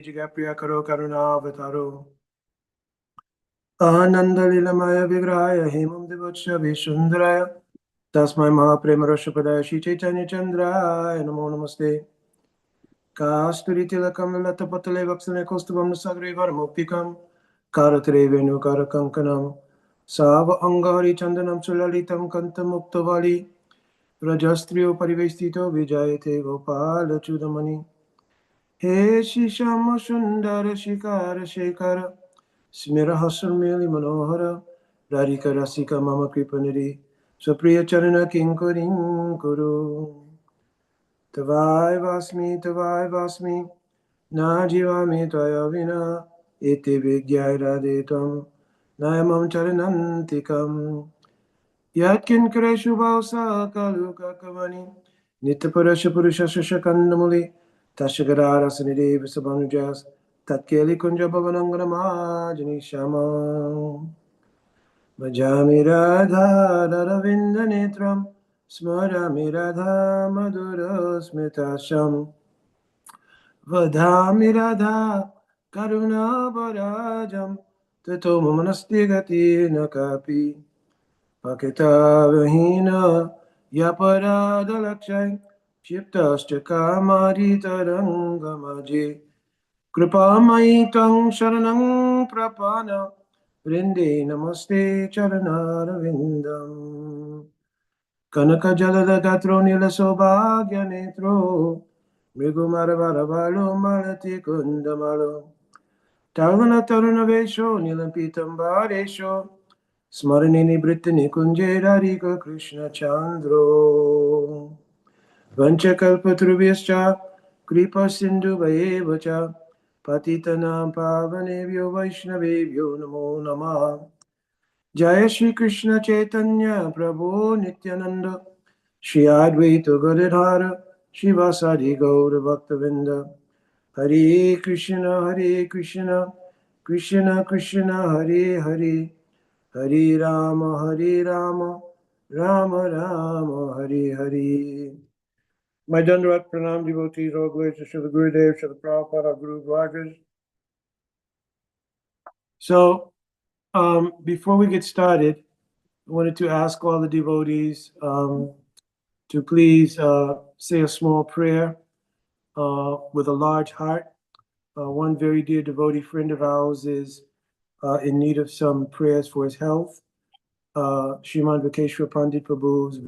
Jigapriya Karo Karuna Avataro Ananda Lilamaya Vigrahaya Hemam Devatsha Vishundaraya Tasmai Mahaprema Rashapadaya Shri Chaitanya Chandraya Namo Namaste Kasturi Tilakam Latapatale Vaksane Kostubam Sagri Varmopikam Karatre Venu Karakankanam Sava Angari Chandanam Sulalitam Kantam Muktavali Rajastrio Parivestito Vijayate Gopala Chudamani He Shishama Sundara Shikara Shekara Smirahasramili Manohara Radhika Rasika Mama Kripaniri Supriya Charana Kinkurin Kuru Tavai Vasmi Najivami Tvaya Vina Iti Vigyai Radhetam Nayamam Charanantikam Yatkin Kreshu Bausa Kaluka Kavani Nitapurasha Purusha Shakandamuli Tashagarara Sanideva Sabanujas Tatkeli Kunja Bhavanangana Majani Shama Bhajami Radha Raravinda Netram Smarami Radha Madhura Smitasham Vadhami Radha Karuna Barajam Tato Manasti Gati Nakapi Pakitavahina Yaparadalakshay Shiptashtakamari Kripamai Tang Sharanang Prapana Vrinde Namaste Charanarvindam Kanaka Jalada Gatro Nila Sobhagya Netro Mrigumaravalo Malati Kundamalo Tavana Taruna Vesho Nilampitam Bharesho Smaranini Britani Kunjerarika Krishna Chandro Vanchakalpatrubhyascha Kripa Sindhu Vayevacha Patitanam Pavanebhyo Vaishnavebhyo Namo Namah Jaya Shri Krishna Chaitanya Prabhu Nityananda Shri Advaita Gadadhara Shivasadi Gaura Bhaktavinda Hare Krishna Krishna Krishna Hare Hare Hare Rama Rama Rama Hare Hare. My Dandavat Pranam devotees, all glories to Srila Gurudev, Srila Prabhupada, our Guru Vargas. So, before we get started, I wanted to ask all the devotees to please say a small prayer with a large heart. One very dear devotee friend of ours is in need of some prayers for his health. Shriman Vikeshwar Pandit Prabhu is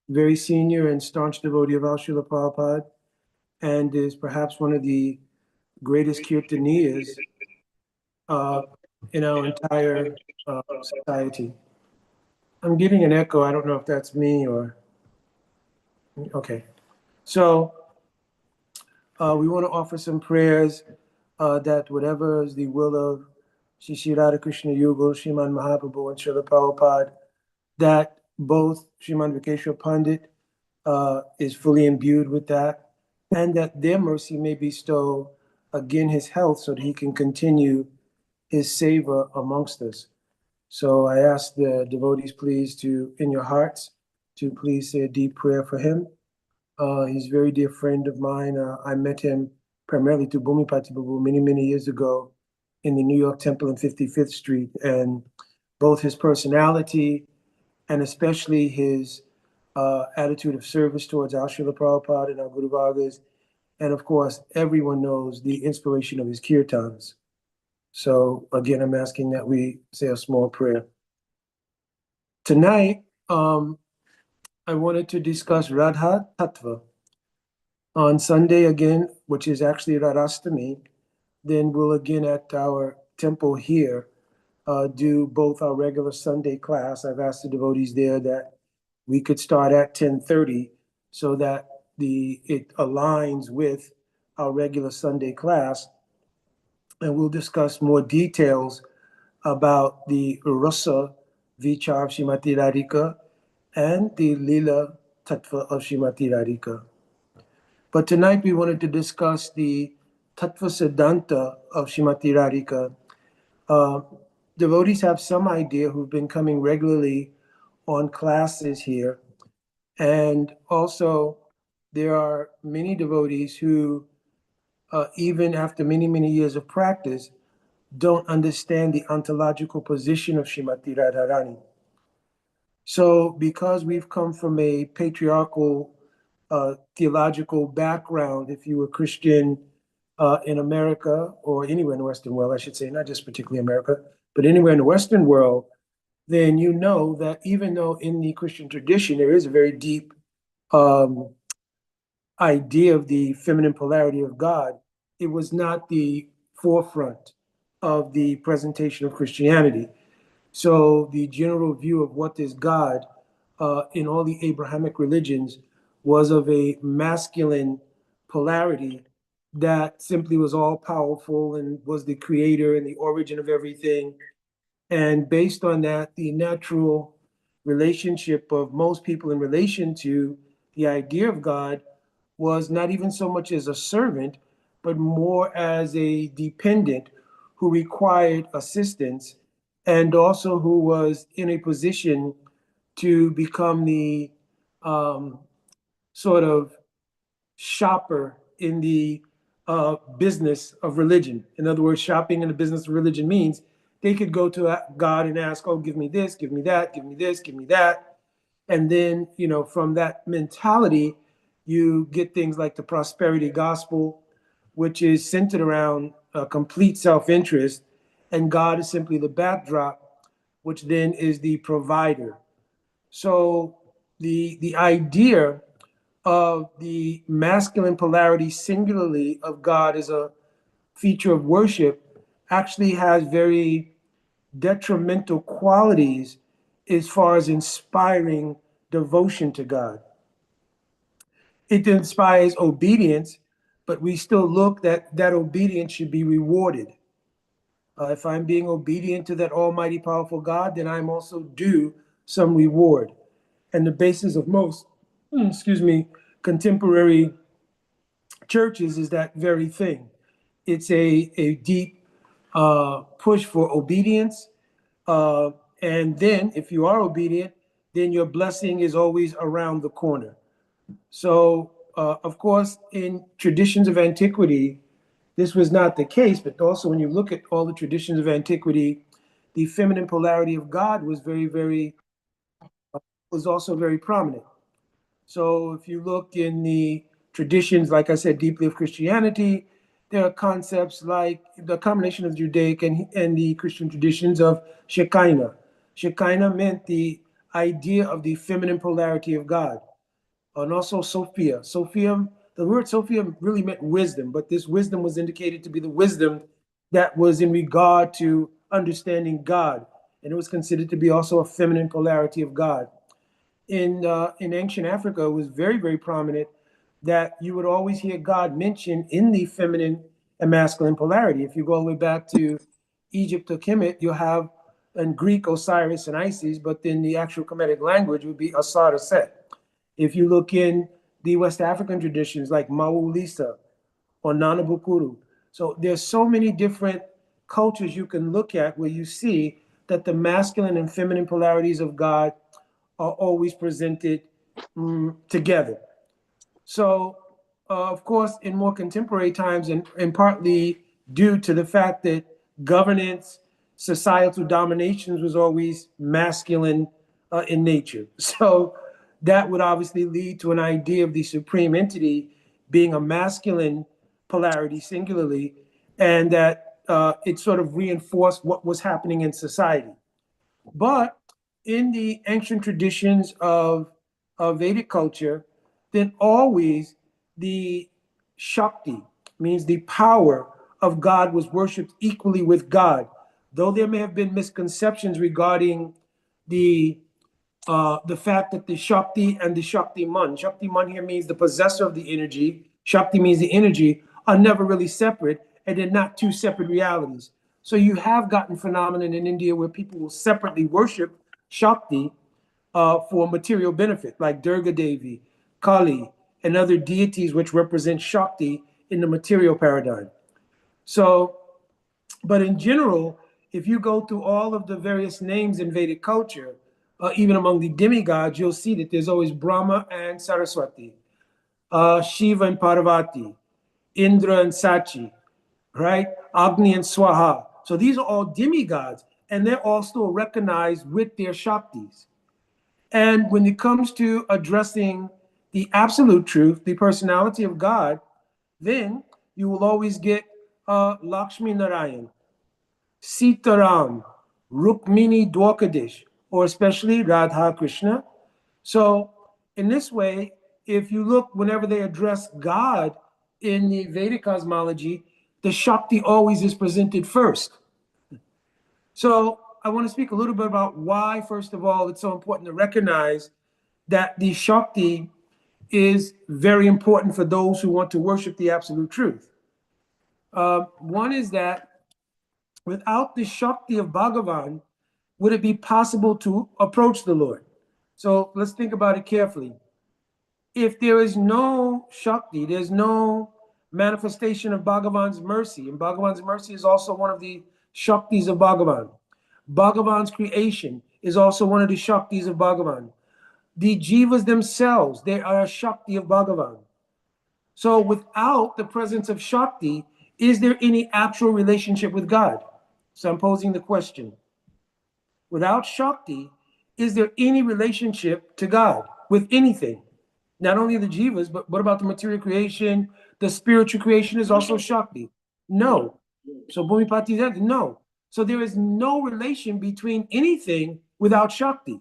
very senior and staunch devotee of Al Srila Prabhupada and is perhaps one of the greatest kirtaniyas in our entire society. I'm getting an echo. I don't know if that's me or... Okay. So we want to offer some prayers that whatever is the will of Shri Radhakrishna Yugal, Sriman Mahaprabhu, and Srila Prabhupada, that both Sriman Vikeshwar Pandit is fully imbued with that, and that their mercy may bestow again his health so that he can continue his seva amongst us. So I ask the devotees, please, to, in your hearts, to please say a deep prayer for him. He's a very dear friend of mine. I met him primarily through Bhumipati Babu many years ago in the New York Temple on 55th Street. And both his personality and especially his attitude of service towards our Srila Prabhupada and our Guru Vargas, and of course, everyone knows the inspiration of his kirtans. So again, I'm asking that we say a small prayer. Tonight, I wanted to discuss Radha Tattva. On Sunday again, which is actually Radhastami, then we'll again at our temple here do both our regular Sunday class. I've asked the devotees there that we could start at 10:30 so that it aligns with our regular Sunday class. And we'll discuss more details about the Rasa Vichar of Srimati Radhika and the Lila Tattva of Srimati Radhika. But tonight we wanted to discuss the Tattva Siddhanta of Srimati Radhika. Devotees have some idea who've been coming regularly on classes here. And also there are many devotees who even after many, many years of practice, don't understand the ontological position of Srimati Radharani. So because we've come from a patriarchal theological background, if you were Christian in America or anywhere in the Western world, I should say, not just particularly America, but anywhere in the Western world, then you know that even though in the Christian tradition there is a very deep um, idea of the feminine polarity of God, it was not the forefront of the presentation of Christianity. So the general view of what is God in all the Abrahamic religions was of a masculine polarity that simply was all powerful and was the creator and the origin of everything. And based on that, the natural relationship of most people in relation to the idea of God was not even so much as a servant, but more as a dependent who required assistance and also who was in a position to become the um, sort of shopper in the business of religion. In other words, shopping in the business of religion means they could go to God and ask, oh, give me this, give me that, give me this, give me that. And then, you know, from that mentality, you get things like the prosperity gospel, which is centered around complete self interest. And God is simply the backdrop, which then is the provider. So the idea of the masculine polarity singularly of God as a feature of worship actually has very detrimental qualities as far as inspiring devotion to God. It inspires obedience, but we still look that that obedience should be rewarded. If I'm being obedient to that almighty powerful God, then I'm also due some reward. And the basis of most, excuse me, contemporary churches is that very thing. It's a deep push for obedience. And then if you are obedient, then your blessing is always around the corner. So, of course, in traditions of antiquity, this was not the case, but also when you look at all the traditions of antiquity, the feminine polarity of God was was also very prominent. So if you look in the traditions, like I said, deeply of Christianity, there are concepts like the combination of Judaic and the Christian traditions of Shekinah. Shekinah meant the idea of the feminine polarity of God. And also Sophia. Sophia, the word Sophia really meant wisdom, but this wisdom was indicated to be the wisdom that was in regard to understanding God. And it was considered to be also a feminine polarity of God in ancient Africa, it was very, very prominent that you would always hear God mentioned in the feminine and masculine polarity. If you go all the way back to Egypt or Kemet, you'll have in Greek Osiris and Isis, but then the actual Kemetic language would be Asar or Set. If you look in the West African traditions like Mau Lisa or Nana Bukuru, so there's so many different cultures you can look at where you see that the masculine and feminine polarities of God are always presented together. So, of course, in more contemporary times, and partly due to the fact that governance, societal dominations was always masculine in nature. So, that would obviously lead to an idea of the supreme entity being a masculine polarity singularly, and that it sort of reinforced what was happening in society. But in the ancient traditions of Vedic culture, then always the Shakti, means the power of God, was worshipped equally with God. Though there may have been misconceptions regarding the the fact that the Shakti and the Shaktiman here means the possessor of the energy, Shakti means the energy, are never really separate, and they're not two separate realities. So you have gotten phenomenon in India where people will separately worship Shakti for material benefit, like Durga Devi, Kali, and other deities which represent Shakti in the material paradigm. So, but in general, if you go through all of the various names in Vedic culture, even among the demigods, you'll see that there's always Brahma and Saraswati, Shiva and Parvati, Indra and Sachi, right? Agni and Swaha. So these are all demigods, and they're all still recognized with their Shaktis. And when it comes to addressing the absolute truth, the personality of God, then you will always get Lakshmi Narayan, Sitaram, Rukmini Dwakadish, or especially Radha Krishna. So in this way, if you look whenever they address God in the Vedic cosmology, the Shakti always is presented first. So I want to speak a little bit about why, first of all, it's so important to recognize that the Shakti is very important for those who want to worship the absolute truth. One is that without the Shakti of Bhagavan, would it be possible to approach the Lord? So let's think about it carefully. If there is no Shakti, there's no manifestation of Bhagavan's mercy, and Bhagavan's mercy is also one of the Shaktis of Bhagavan. Bhagavan's creation is also one of the Shaktis of Bhagavan. The Jivas themselves, they are a Shakti of Bhagavan. So without the presence of Shakti, is there any actual relationship with God? So I'm posing the question. Without Shakti, is there any relationship to God with anything? Not only the Jivas, but what about the material creation? The spiritual creation is also Shakti. No. So Bhumipati, no. So there is no relation between anything without Shakti.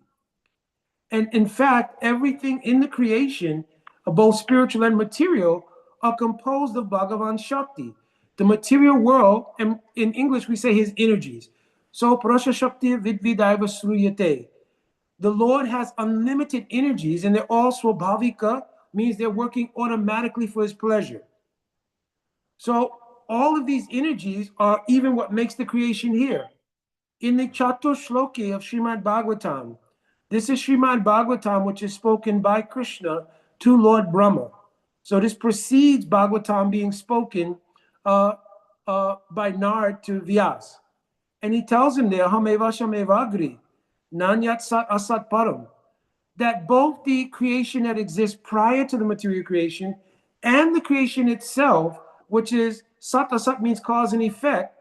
And in fact, everything in the creation, both spiritual and material, are composed of Bhagavan Shakti. The material world, and in English we say his energies. So Prasha Shakti Vidvidaiva Sruyate. The Lord has unlimited energies, and they're all swabhavika, means they're working automatically for his pleasure. So all of these energies are even what makes the creation here. In the Chatur Shloki of Srimad Bhagavatam, this is Srimad Bhagavatam, which is spoken by Krishna to Lord Brahma. So this precedes Bhagavatam being spoken by Nard to Vyas. And he tells him there, Hameva Shamevagri, Nanyat Sat Asat Param, that both the creation that exists prior to the material creation and the creation itself, which is Sat Asat means cause and effect,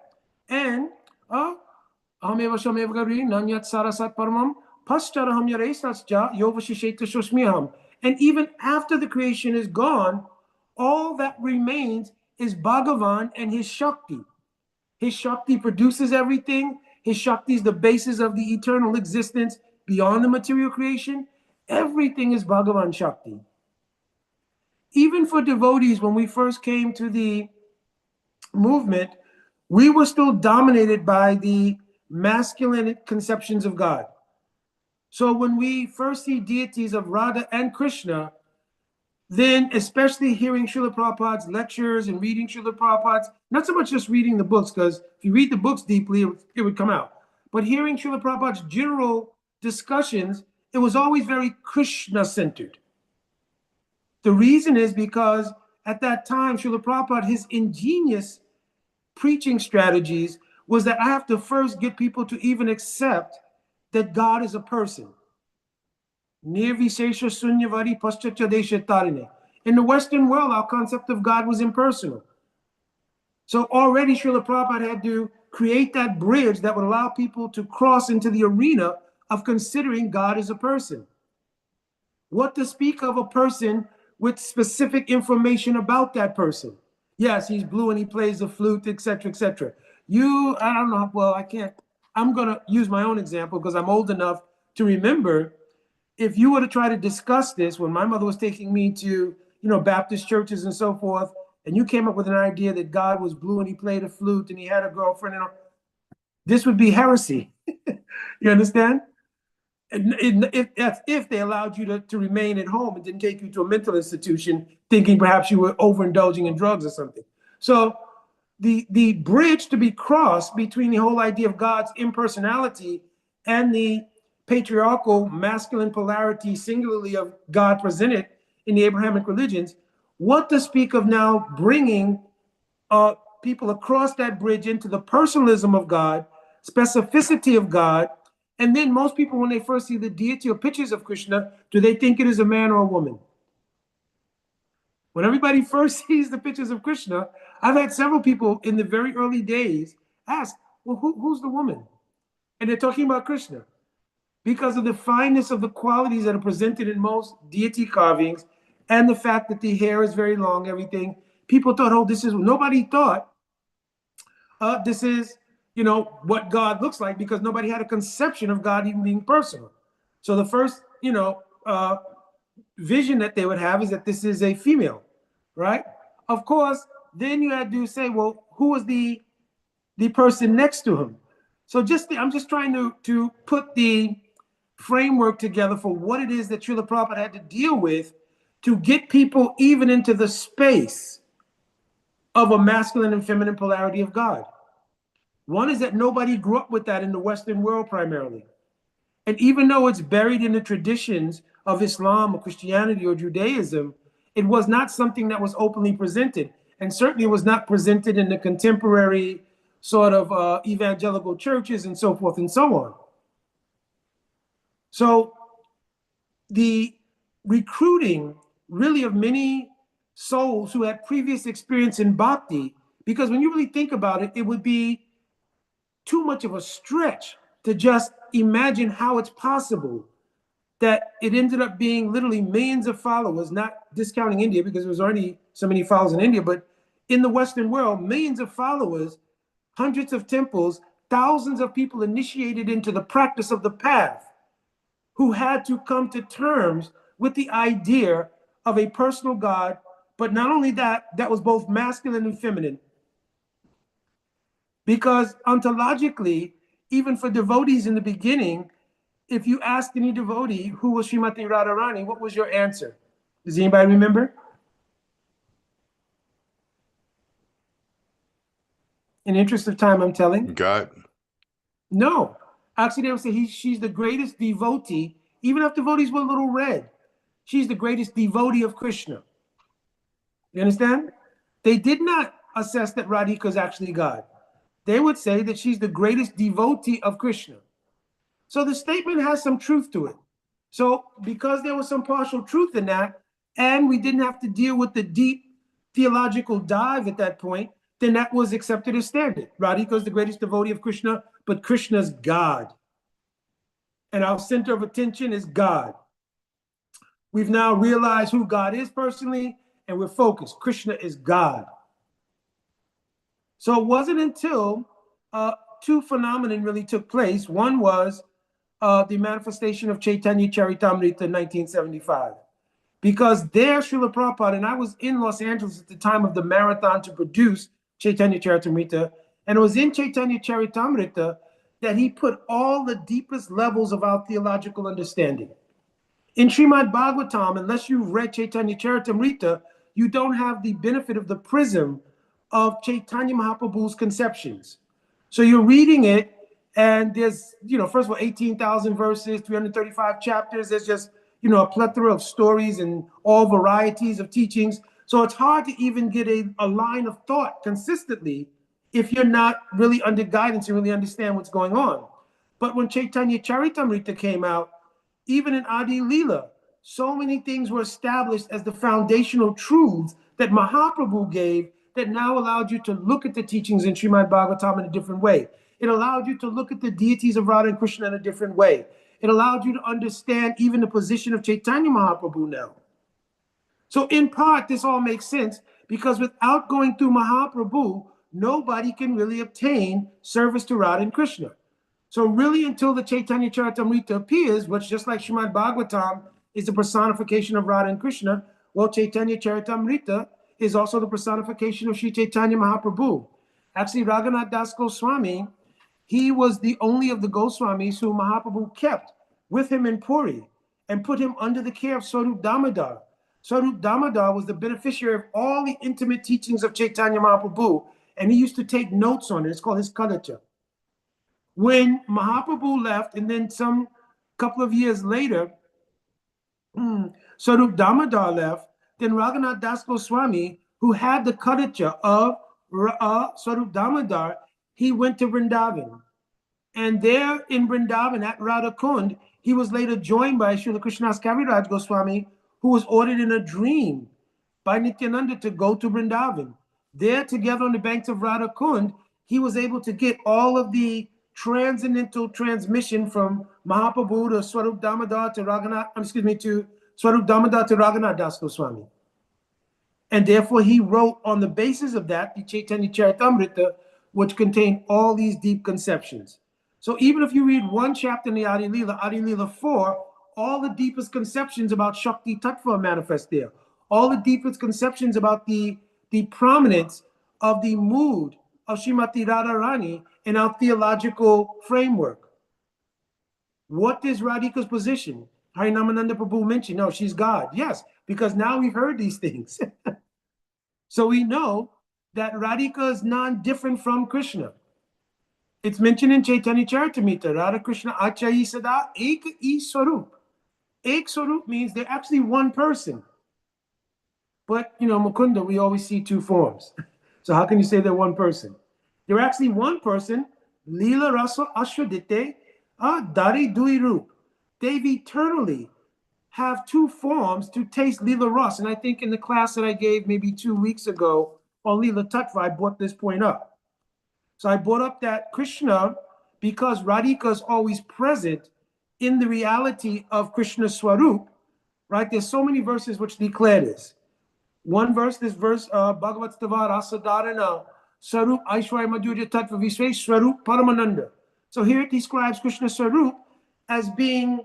and Hameva Shamevagri, Nanyat Sarasat Paramam, Pascharaham Yaresasja, Yovashisheta Shoshmiham. And even after the creation is gone, all that remains is Bhagavan and his Shakti. His Shakti produces everything. His Shakti is the basis of the eternal existence beyond the material creation. Everything is Bhagavan Shakti. Even for devotees, when we first came to the movement, we were still dominated by the masculine conceptions of God. So when we first see deities of Radha and Krishna, then especially hearing Srila Prabhupada's lectures and reading Srila Prabhupada's, not so much just reading the books, because if you read the books deeply, it would come out. But hearing Srila Prabhupada's general discussions, it was always very Krishna-centered. The reason is because at that time, Srila Prabhupada, his ingenious preaching strategies was that I have to first get people to even accept that God is a person. In the Western world, our concept of God was impersonal. So already Srila Prabhupada had to create that bridge that would allow people to cross into the arena of considering God as a person. What to speak of a person with specific information about that person? Yes, he's blue and he plays the flute, etc., etc. I don't know, well, I can't, I'm going to use my own example because I'm old enough to remember. If you were to try to discuss this when my mother was taking me to, Baptist churches and so forth, and you came up with an idea that God was blue and he played a flute and he had a girlfriend, this would be heresy. You understand? If they allowed you to remain at home and didn't take you to a mental institution, thinking perhaps you were overindulging in drugs or something. So the bridge to be crossed between the whole idea of God's impersonality and the patriarchal masculine polarity singularly of God presented in the Abrahamic religions, what to speak of now bringing people across that bridge into the personalism of God, specificity of God, and then most people, when they first see the deity or pictures of Krishna, do they think it is a man or a woman? When everybody first sees the pictures of Krishna, I've had several people in the very early days ask, well, who's the woman? And they're talking about Krishna because of the fineness of the qualities that are presented in most deity carvings and the fact that the hair is very long, everything. People thought, oh, nobody thought this is, what God looks like, because nobody had a conception of God even being personal. So the first, vision that they would have is that this is a female, right? Of course, then you had to say, well, who was the person next to him? So I'm just trying to put the framework together for what it is that Srila Prabhupada had to deal with to get people even into the space of a masculine and feminine polarity of God. One is that nobody grew up with that in the Western world primarily. And even though it's buried in the traditions of Islam or Christianity or Judaism, it was not something that was openly presented. And certainly it was not presented in the contemporary sort of evangelical churches and so forth and so on. So the recruiting really of many souls who had previous experience in bhakti, because when you really think about it, it would be too much of a stretch to just imagine how it's possible that it ended up being literally millions of followers, not discounting India because there was already so many followers in India, but in the Western world, millions of followers, hundreds of temples, thousands of people initiated into the practice of the path who had to come to terms with the idea of a personal God, but not only that, that was both masculine and feminine. Because ontologically, even for devotees in the beginning, if you asked any devotee who was Srimati Radharani, what was your answer? Does anybody remember? In the interest of time, I'm telling. God. No. Actually, they would say she's the greatest devotee, even if devotees were a little red. She's the greatest devotee of Krishna. You understand? They did not assess that Radhika is actually God. They would say that she's the greatest devotee of Krishna. So the statement has some truth to it. So because there was some partial truth in that, and we didn't have to deal with the deep theological dive at that point, then that was accepted as standard. Radhika is the greatest devotee of Krishna, but Krishna's God. And our center of attention is God. We've now realized who God is personally, and we're focused. Krishna is God. So it wasn't until two phenomena really took place. One was the manifestation of Chaitanya Charitamrita in 1975. Because there, Srila Prabhupada, and I was in Los Angeles at the time of the marathon to produce Chaitanya Charitamrita, and it was in Chaitanya Charitamrita that he put all the deepest levels of our theological understanding. In Srimad Bhagavatam, unless you've read Chaitanya Charitamrita, you don't have the benefit of the prism of Chaitanya Mahaprabhu's conceptions. So you're reading it, and there's, first of all, 18,000 verses, 335 chapters. There's just, a plethora of stories and all varieties of teachings. So it's hard to even get a line of thought consistently if you're not really under guidance and really understand what's going on. But when Chaitanya Charitamrita came out, even in Adi Leela, so many things were established as the foundational truths that Mahaprabhu gave that now allowed you to look at the teachings in Srimad Bhagavatam in a different way. It allowed you to look at the deities of Radha and Krishna in a different way. It allowed you to understand even the position of Chaitanya Mahaprabhu now. So in part, this all makes sense because without going through Mahaprabhu, nobody can really obtain service to Radha and Krishna. So really until the Chaitanya Charitamrita appears, which just like Srimad Bhagavatam is the personification of Radha and Krishna, well, Chaitanya Charitamrita is also the personification of Sri Chaitanya Mahaprabhu. Actually, Raghunath Das Goswami, he was the only of the Goswamis who Mahaprabhu kept with him in Puri and put him under the care of Swarup Damodar. Swarup Damodar was the beneficiary of all the intimate teachings of Chaitanya Mahaprabhu, and he used to take notes on it. It's called his Kalacha. When Mahaprabhu left, and then some couple of years later, Swarup Damodar left, then Raghunath Das Goswami, who had the Kalacha of Swarup Damodar, he went to Vrindavan. And there in Vrindavan at Radha Kund, he was later joined by Srila Krishnadas Kaviraj Goswami, who was ordered in a dream by Nityananda to go to Vrindavan. There, together on the banks of Radha Kund, he was able to get all of the transcendental transmission from Mahaprabhu to Swarup Damodar to to Swarup Damodar to Raghunath Das Goswami. And therefore, he wrote on the basis of that, the Chaitanya Charitamrita, which contained all these deep conceptions. So even if you read one chapter in the Adi Leela 4, all the deepest conceptions about Shakti Tattva are manifest there. All the deepest conceptions about the prominence of the mood of Srimati Radharani in our theological framework. What is Radhika's position? Harinamananda Prabhu mentioned, no, she's God. Yes, because now we've heard these things. So we know that Radhika is non-different from Krishna. It's mentioned in Chaitanya Charitamrita, Radha Krishna Achayi Sada Ek I Swarup. Ek Swarup means they're actually one person. But, Mukunda, we always see two forms. So how can you say they're one person? They're actually one person, Lila Rasa Ashwadite, Dari Dui Rup. They've eternally have two forms to taste Lila Ras. And I think in the class that I gave maybe 2 weeks ago on Lila Tattva, I brought this point up. So I brought up that Krishna, because Radhika is always present in the reality of Krishna Swarup, right? There's so many verses which declare this. One verse, this verse, Bhagavat Stava Rasadharana, Swarup Aishwarya Madhurya Tattva Visve Swarup Paramananda. So here it describes Krishna Swarup as being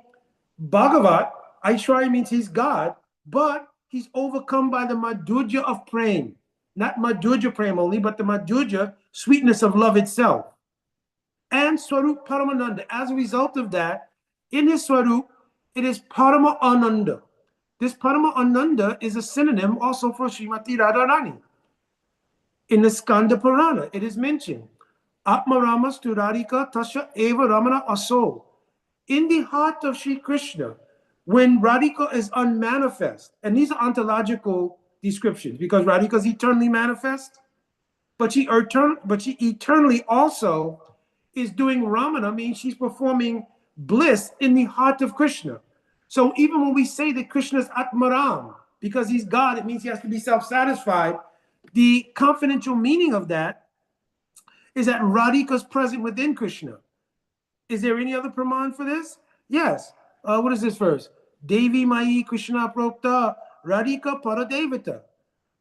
Bhagavat. Aishwarya means he's God, but he's overcome by the Madhurya of Prem. Not Madhurya Prem only, but the Madhurya, sweetness of love itself. And Swarup Paramananda. As a result of that, in his Swarup, it is Parama Ananda. This Parama Ananda is a synonym also for Srimati Radharani. In the Skanda Purana, it is mentioned, Atma Ramas tu Radhika Tasha Eva Ramana Aso. In the heart of Sri Krishna, when Radhika is unmanifest, and these are ontological descriptions, because Radhika is eternally manifest, but she eternally also is doing Ramana, means she's performing bliss in the heart of Krishna. So even when we say that Krishna is Atmaram, because he's God, it means he has to be self-satisfied. The confidential meaning of that is that Radhika is present within Krishna. Is there any other praman for this? Yes. What is this verse? Devi Mai Krishna Prokta Radhika Paradevata.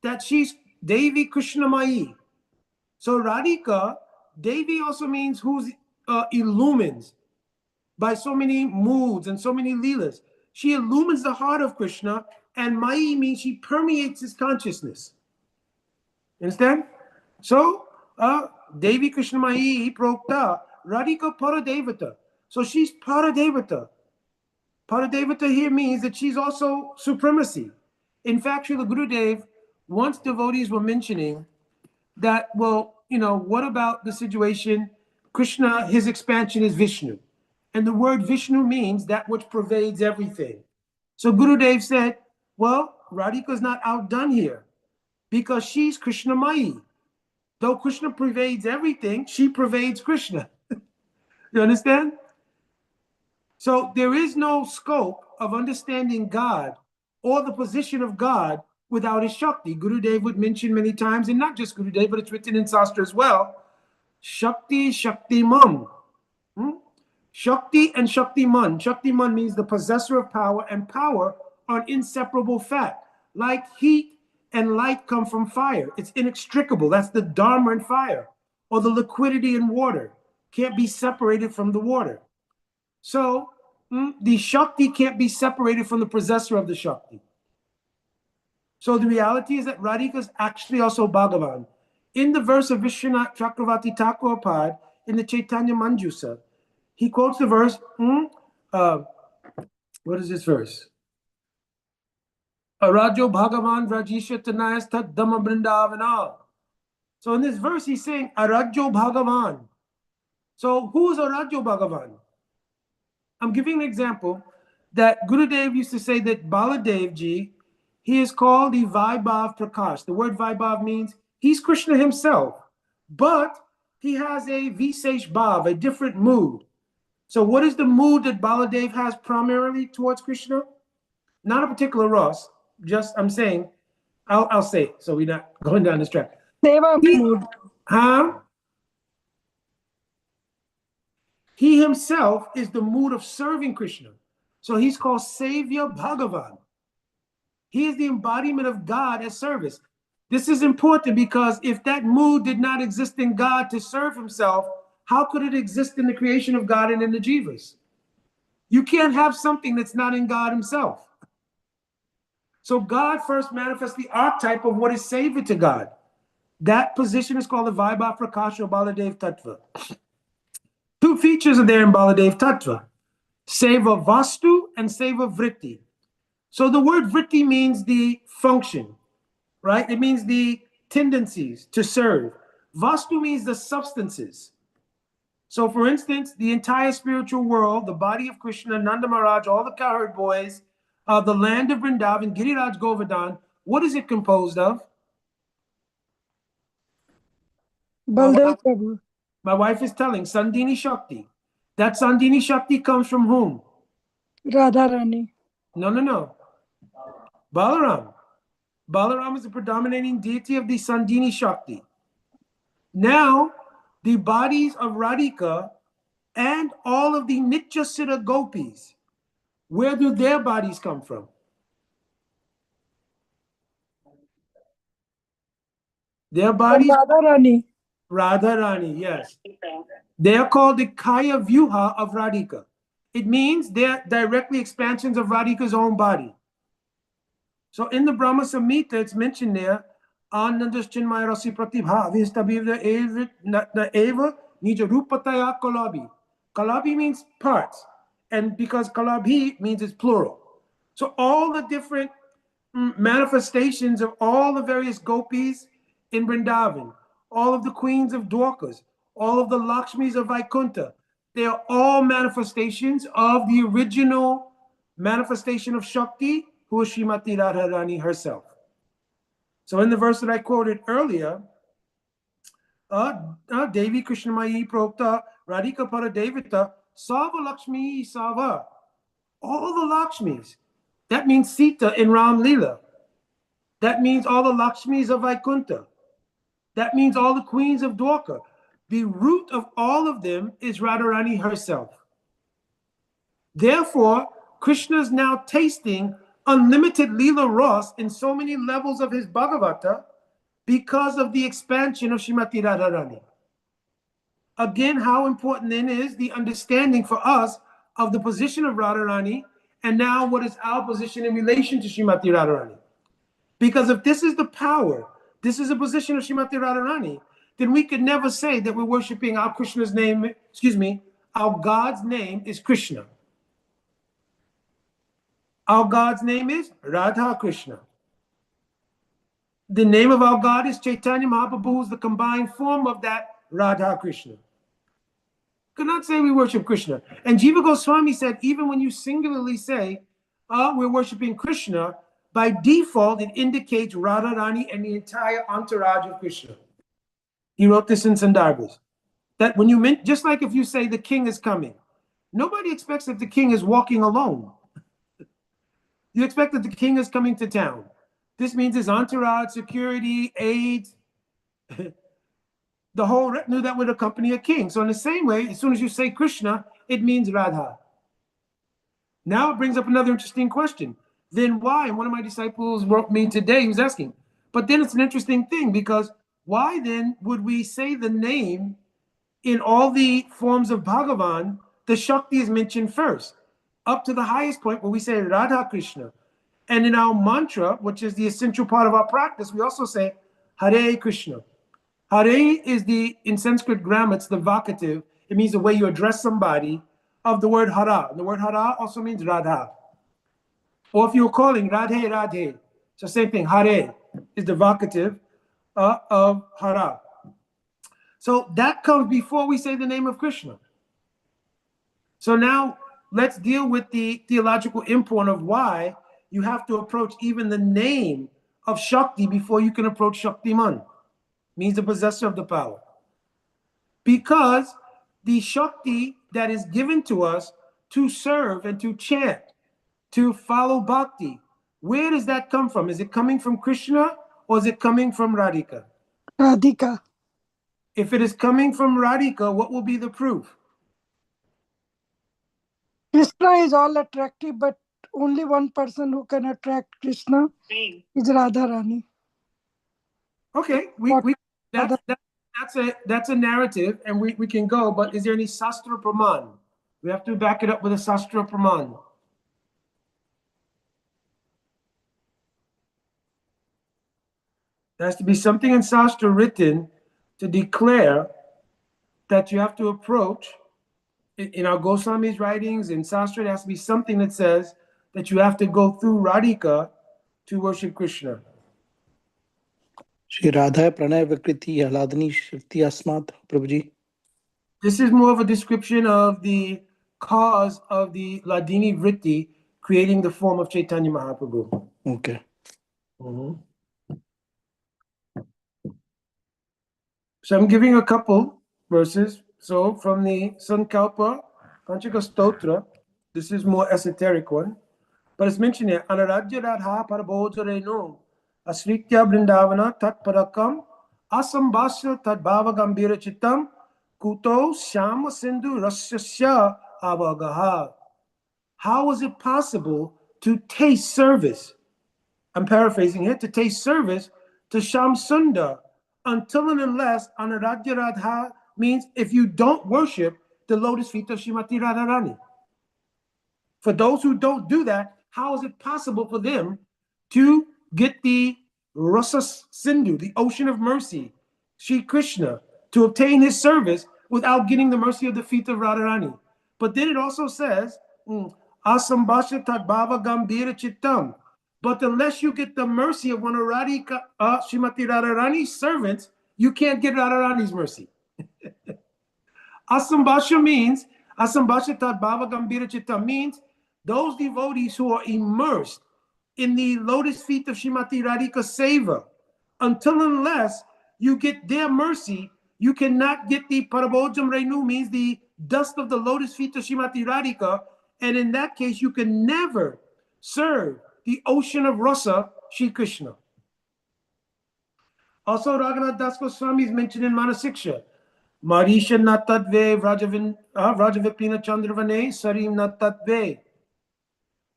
That she's Devi Krishna Mai. So Radhika, Devi also means who illumines by so many moods and so many leelas. She illumines the heart of Krishna, and Mai means she permeates his consciousness. Understand? So, Devi Krishna Mai Prokta Radhika Paradevata. So she's Paradevata. Paradevata here means that she's also supremacy. In fact, Srila Gurudev, once devotees were mentioning that, well, what about the situation, Krishna, his expansion is Vishnu. And the word Vishnu means that which pervades everything. So Gurudev said, well, Radhika's not outdone here because she's Krishna Mai. Though Krishna pervades everything, she pervades Krishna. You understand? So there is no scope of understanding God or the position of God without his Shakti. Gurudev would mention many times, and not just Gurudev, but it's written in Shastra as well, Shakti, Shaktiman. Shakti and Shaktiman. Shaktiman means the possessor of power, and power are an inseparable fact. Like heat and light come from fire. It's inextricable. That's the Dharma in fire. Or the liquidity in water. Can't be separated from the water. So the Shakti can't be separated from the possessor of the Shakti. So the reality is that Radhika is actually also Bhagavan. In the verse of Vishwanath Chakravarti Thakur Pad, in the Chaitanya Manjusa, he quotes the verse, what is this verse? Arajo Bhagavan Rajisha Tanayas Tat Dhamma Vrindavana. So in this verse, he's saying Arajo Bhagavan. So who is Arajo Bhagavan? I'm giving an example that Gurudev used to say that Baladev Ji, he is called the Vaibhav Prakash. The word Vaibhav means he's Krishna himself, but he has a Visesh Bhav, a different mood. So what is the mood that Baladev has primarily towards Krishna? Not a particular Ras, just I'm saying I'll say it so we're not going down this track. Seva mood. Huh? He himself is the mood of serving Krishna. So he's called Savior Bhagavan. He is the embodiment of God as service. This is important because if that mood did not exist in God to serve himself, how could it exist in the creation of God and in the jivas? You can't have something that's not in God himself. So God first manifests the archetype of what is savior to God. That position is called the Vaibhav Prakash or Baladev Tattva. Two features are there in Baladev Tattva, Seva Vastu and Seva Vritti. So the word Vritti means the function, right? It means the tendencies to serve. Vastu means the substances. So for instance, the entire spiritual world, the body of Krishna, Nanda Maharaj, all the cowherd boys, the land of Vrindavan, Giriraj Govardhan, what is it composed of? Baldev Prabhu. My wife is telling, Sandini Shakti. That Sandini Shakti comes from whom? Radharani. No. Balaram. Balaram is the predominating deity of the Sandini Shakti. Now, the bodies of Radhika and all of the Nitya Siddha gopis, where do their bodies come from? Their bodies? Radharani. Radharani, yes. They are called the Kaya Vyuha of Radhika. It means they're directly expansions of Radhika's own body. So in the Brahma Samhita, it's mentioned there, Anandas Chinmaya Rasi Pratibha Vistabhivya Eva Nija Rupataya Kalabi. Kalabi means parts. And because Kalabhi means it's plural. So all the different manifestations of all the various gopis in Vrindavan, all of the queens of Dwarkas, all of the Lakshmis of Vaikuntha, they are all manifestations of the original manifestation of Shakti, who is Srimati Radharani herself. So in the verse that I quoted earlier, Devi Krishnamayi Prokta Radhika Paradevita Sava Lakshmi Sava. All the Lakshmis. That means Sita in Ram Leela. That means all the Lakshmis of Vaikuntha. That means all the queens of Dwarka. The root of all of them is Radharani herself. Therefore, Krishna is now tasting unlimited Leela Ras in so many levels of his Bhagavata because of the expansion of Srimati Radharani. Again, how important then is the understanding for us of the position of Radharani and now what is our position in relation to Srimati Radharani. Because if this is the power, this is a position of Srimati Radharani, then we could never say that we're worshiping our Krishna's name, our God's name is Krishna. Our God's name is Radha Krishna. The name of our God is Chaitanya Mahaprabhu, who is the combined form of that Radha Krishna. Could not say we worship Krishna. And Jiva Goswami said, even when you singularly say, we're worshiping Krishna, by default, it indicates Radharani and the entire entourage of Krishna. He wrote this in Sandarbhas. That when you meant, just like if you say the king is coming, nobody expects that the king is walking alone. You expect that the king is coming to town. This means his entourage, security, aides, the whole retinue that would accompany a king. So in the same way, as soon as you say Krishna, it means Radha. Now it brings up another interesting question. Then why? And one of my disciples wrote me today, he was asking. But then it's an interesting thing because why then would we say the name in all the forms of Bhagavan, the Shakti is mentioned first, up to the highest point where we say Radha Krishna. And in our mantra, which is the essential part of our practice, we also say Hare Krishna. Hare is in Sanskrit grammar, it's the vocative. It means the way you address somebody of the word Hara. And the word Hara also means Radha. Or if you're calling Radhe, Radhe, it's the same thing. Hare is the vocative of Hara. So that comes before we say the name of Krishna. So now let's deal with the theological import of why you have to approach even the name of Shakti before you can approach Shaktiman. Means the possessor of the power. Because the Shakti that is given to us to serve and to chant, to follow bhakti, Where does that come from? Is it coming from Krishna or is it coming from Radhika? Radhika. If it is coming from Radhika, what will be the proof? Krishna is all attractive, but only one person who can attract Krishna is Radharani. Okay, that's a narrative, and we can go. But is there any Sastra Praman? We have to back it up with a Sastra Praman. There has to be something in Sastra written to declare that you have to approach. In our Goswami's writings, in Sastra, there has to be something that says that you have to go through Radhika to worship Krishna. Shri Radha Pranay Vikriti Aladani Shakti Asmat, Prabhuji. This is more of a description of the cause of the Ladini Vritti creating the form of Chaitanya Mahaprabhu. Okay. So I'm giving a couple verses. So from the Sankalpa Panchaka Stotra, this is more esoteric one, but it's mentioned here. Anaradya Radha Parabodhareno Asritya Brindavana Tat Parakam Asambhasya Tad Bhava Gambira Chittam Kuto Shama Sindhu Rasyasya Avagaha. How was it possible to taste service? I'm paraphrasing here, to taste service to Sham Sundar until and unless Anaradya Radha means if you don't worship the lotus feet of Srimati Radharani. For those who don't do that, how is it possible for them to get the Rasa Sindhu, the ocean of mercy, Sri Krishna, to obtain his service without getting the mercy of the feet of Radharani? But then it also says, Asambhasya Tadbhava Gambira Chittam. But unless you get the mercy of one of Srimati Radharani's servants, you can't get Radharani's mercy. Asambhasya means, Asambhasya Tadbhava Gambira Chitta means those devotees who are immersed in the lotus feet of Srimati Radhika Seva, until unless you get their mercy, you cannot get the Parabojam Renu, means the dust of the lotus feet of Srimati Radhika, and in that case, you can never serve the ocean of rasa, Shri Krishna. Also, Raghunath Das Goswami is mentioned in Manasiksha. Marisha Natadve Vrajavipina Chandravane Sarim Natadve.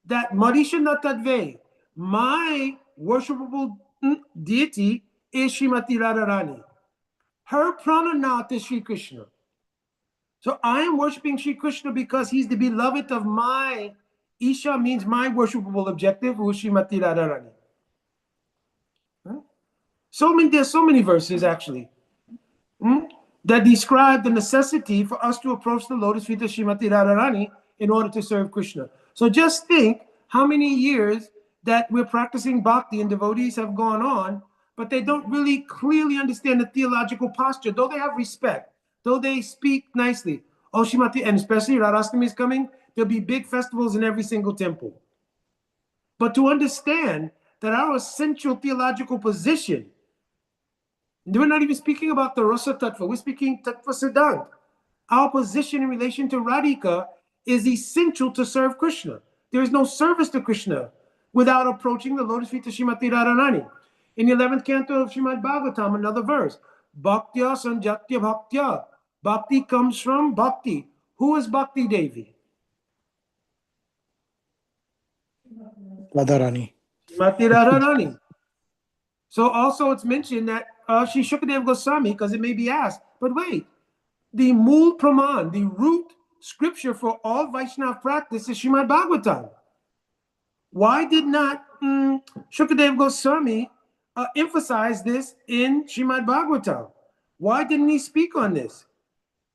That Marisha Natadve, my worshipable deity is Srimati Radharani. Her prananath is Shri Krishna. So I am worshiping Shri Krishna because he's the beloved of my Isha, means my worshipable objective, who is Srimati Radharani. There's so many verses actually that describe the necessity for us to approach the lotus feet of Srimati Radharani in order to serve Krishna. So just think how many years that we're practicing bhakti and devotees have gone on, but they don't really clearly understand the theological posture, though they have respect, though they speak nicely. Oh, Srimati, and especially Radhastami is coming, there'll be big festivals in every single temple. But to understand that our essential theological position, we're not even speaking about the Rasa Tattva, we're speaking Tattva Siddhant. Our position in relation to Radhika is essential to serve Krishna. There is no service to Krishna without approaching the lotus feet of Srimati Radharani. In the 11th canto of Srimad Bhagavatam, another verse, Bhaktya Sanjatya Bhaktya. Bhakti comes from Bhakti. Who is Bhakti Devi? Radharani. Srimati Radharani. So also it's mentioned that Sri Shukadeva Goswami, because it may be asked, but wait, the Mool Praman, the root scripture for all Vaishnava practice is Srimad Bhagavatam. Why did not Shukadeva Goswami emphasize this in Srimad Bhagavatam? Why didn't he speak on this?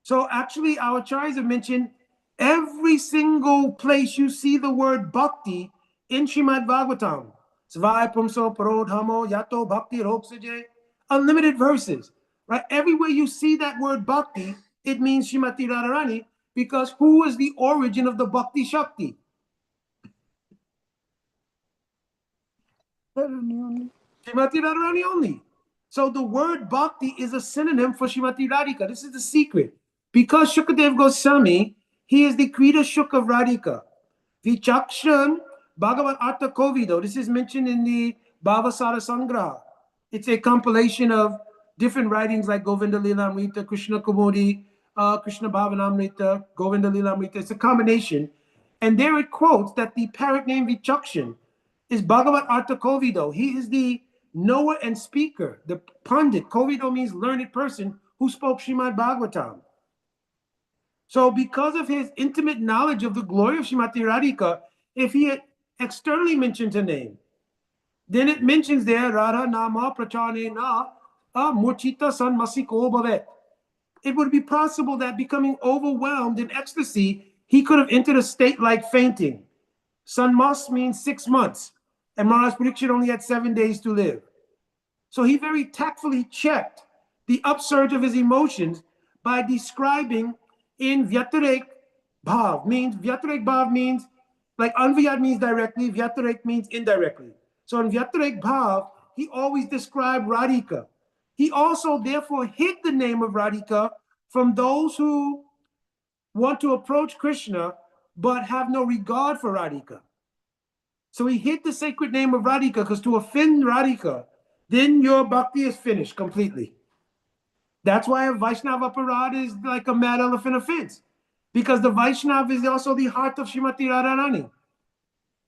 So actually our acharyas have mentioned every single place you see the word bhakti in Srimad Bhagavatam. Svai Pumso Parodhamo Yato Bhakti Roksaje. Unlimited verses. Right? Everywhere you see that word bhakti, it means Srimati Radharani, because who is the origin of the Bhakti Shakti? Radharani. Srimati Radharani only. So the word bhakti is a synonym for Srimati Radhika. This is the secret. Because Shukadeva Goswami, he is the Krita Shuk of Radhika. Vichaksham Bhagavat Artha Kovido. This is mentioned in the Bhavasara Sangraha. It's a compilation of different writings like Govinda Lilamrita, Krishna Kumudi, Krishna Bhavanamrita, Govinda Lilamrita. It's a combination. And there it quotes that the parrot named Vichakshan is Bhagavat Artha Kovido. He is the knower and speaker, the Pandit. Kovido means learned person who spoke Srimad Bhagavatam. So because of his intimate knowledge of the glory of Srimati Radhika, if he had externally mentioned her name, then it mentions there, Radha Nama Prachane Na Murchita San Masiko Bhavet. It would be possible that becoming overwhelmed in ecstasy, he could have entered a state like fainting. Sanmas means 6 months, and Maharaj Parikshit only had 7 days to live. So he very tactfully checked the upsurge of his emotions by describing in Vyatarek Bhav. Vyatarek Bhav means, like Anvayad means directly, Vyatarek means indirectly. So in Vyatarek Bhav, he always described Radhika. He also therefore hid the name of Radhika from those who want to approach Krishna but have no regard for Radhika. So he hid the sacred name of Radhika because to offend Radhika, then your bhakti is finished completely. That's why a Vaishnava Aparad is like a mad elephant offense, because the Vaishnava is also the heart of Srimati Radharani.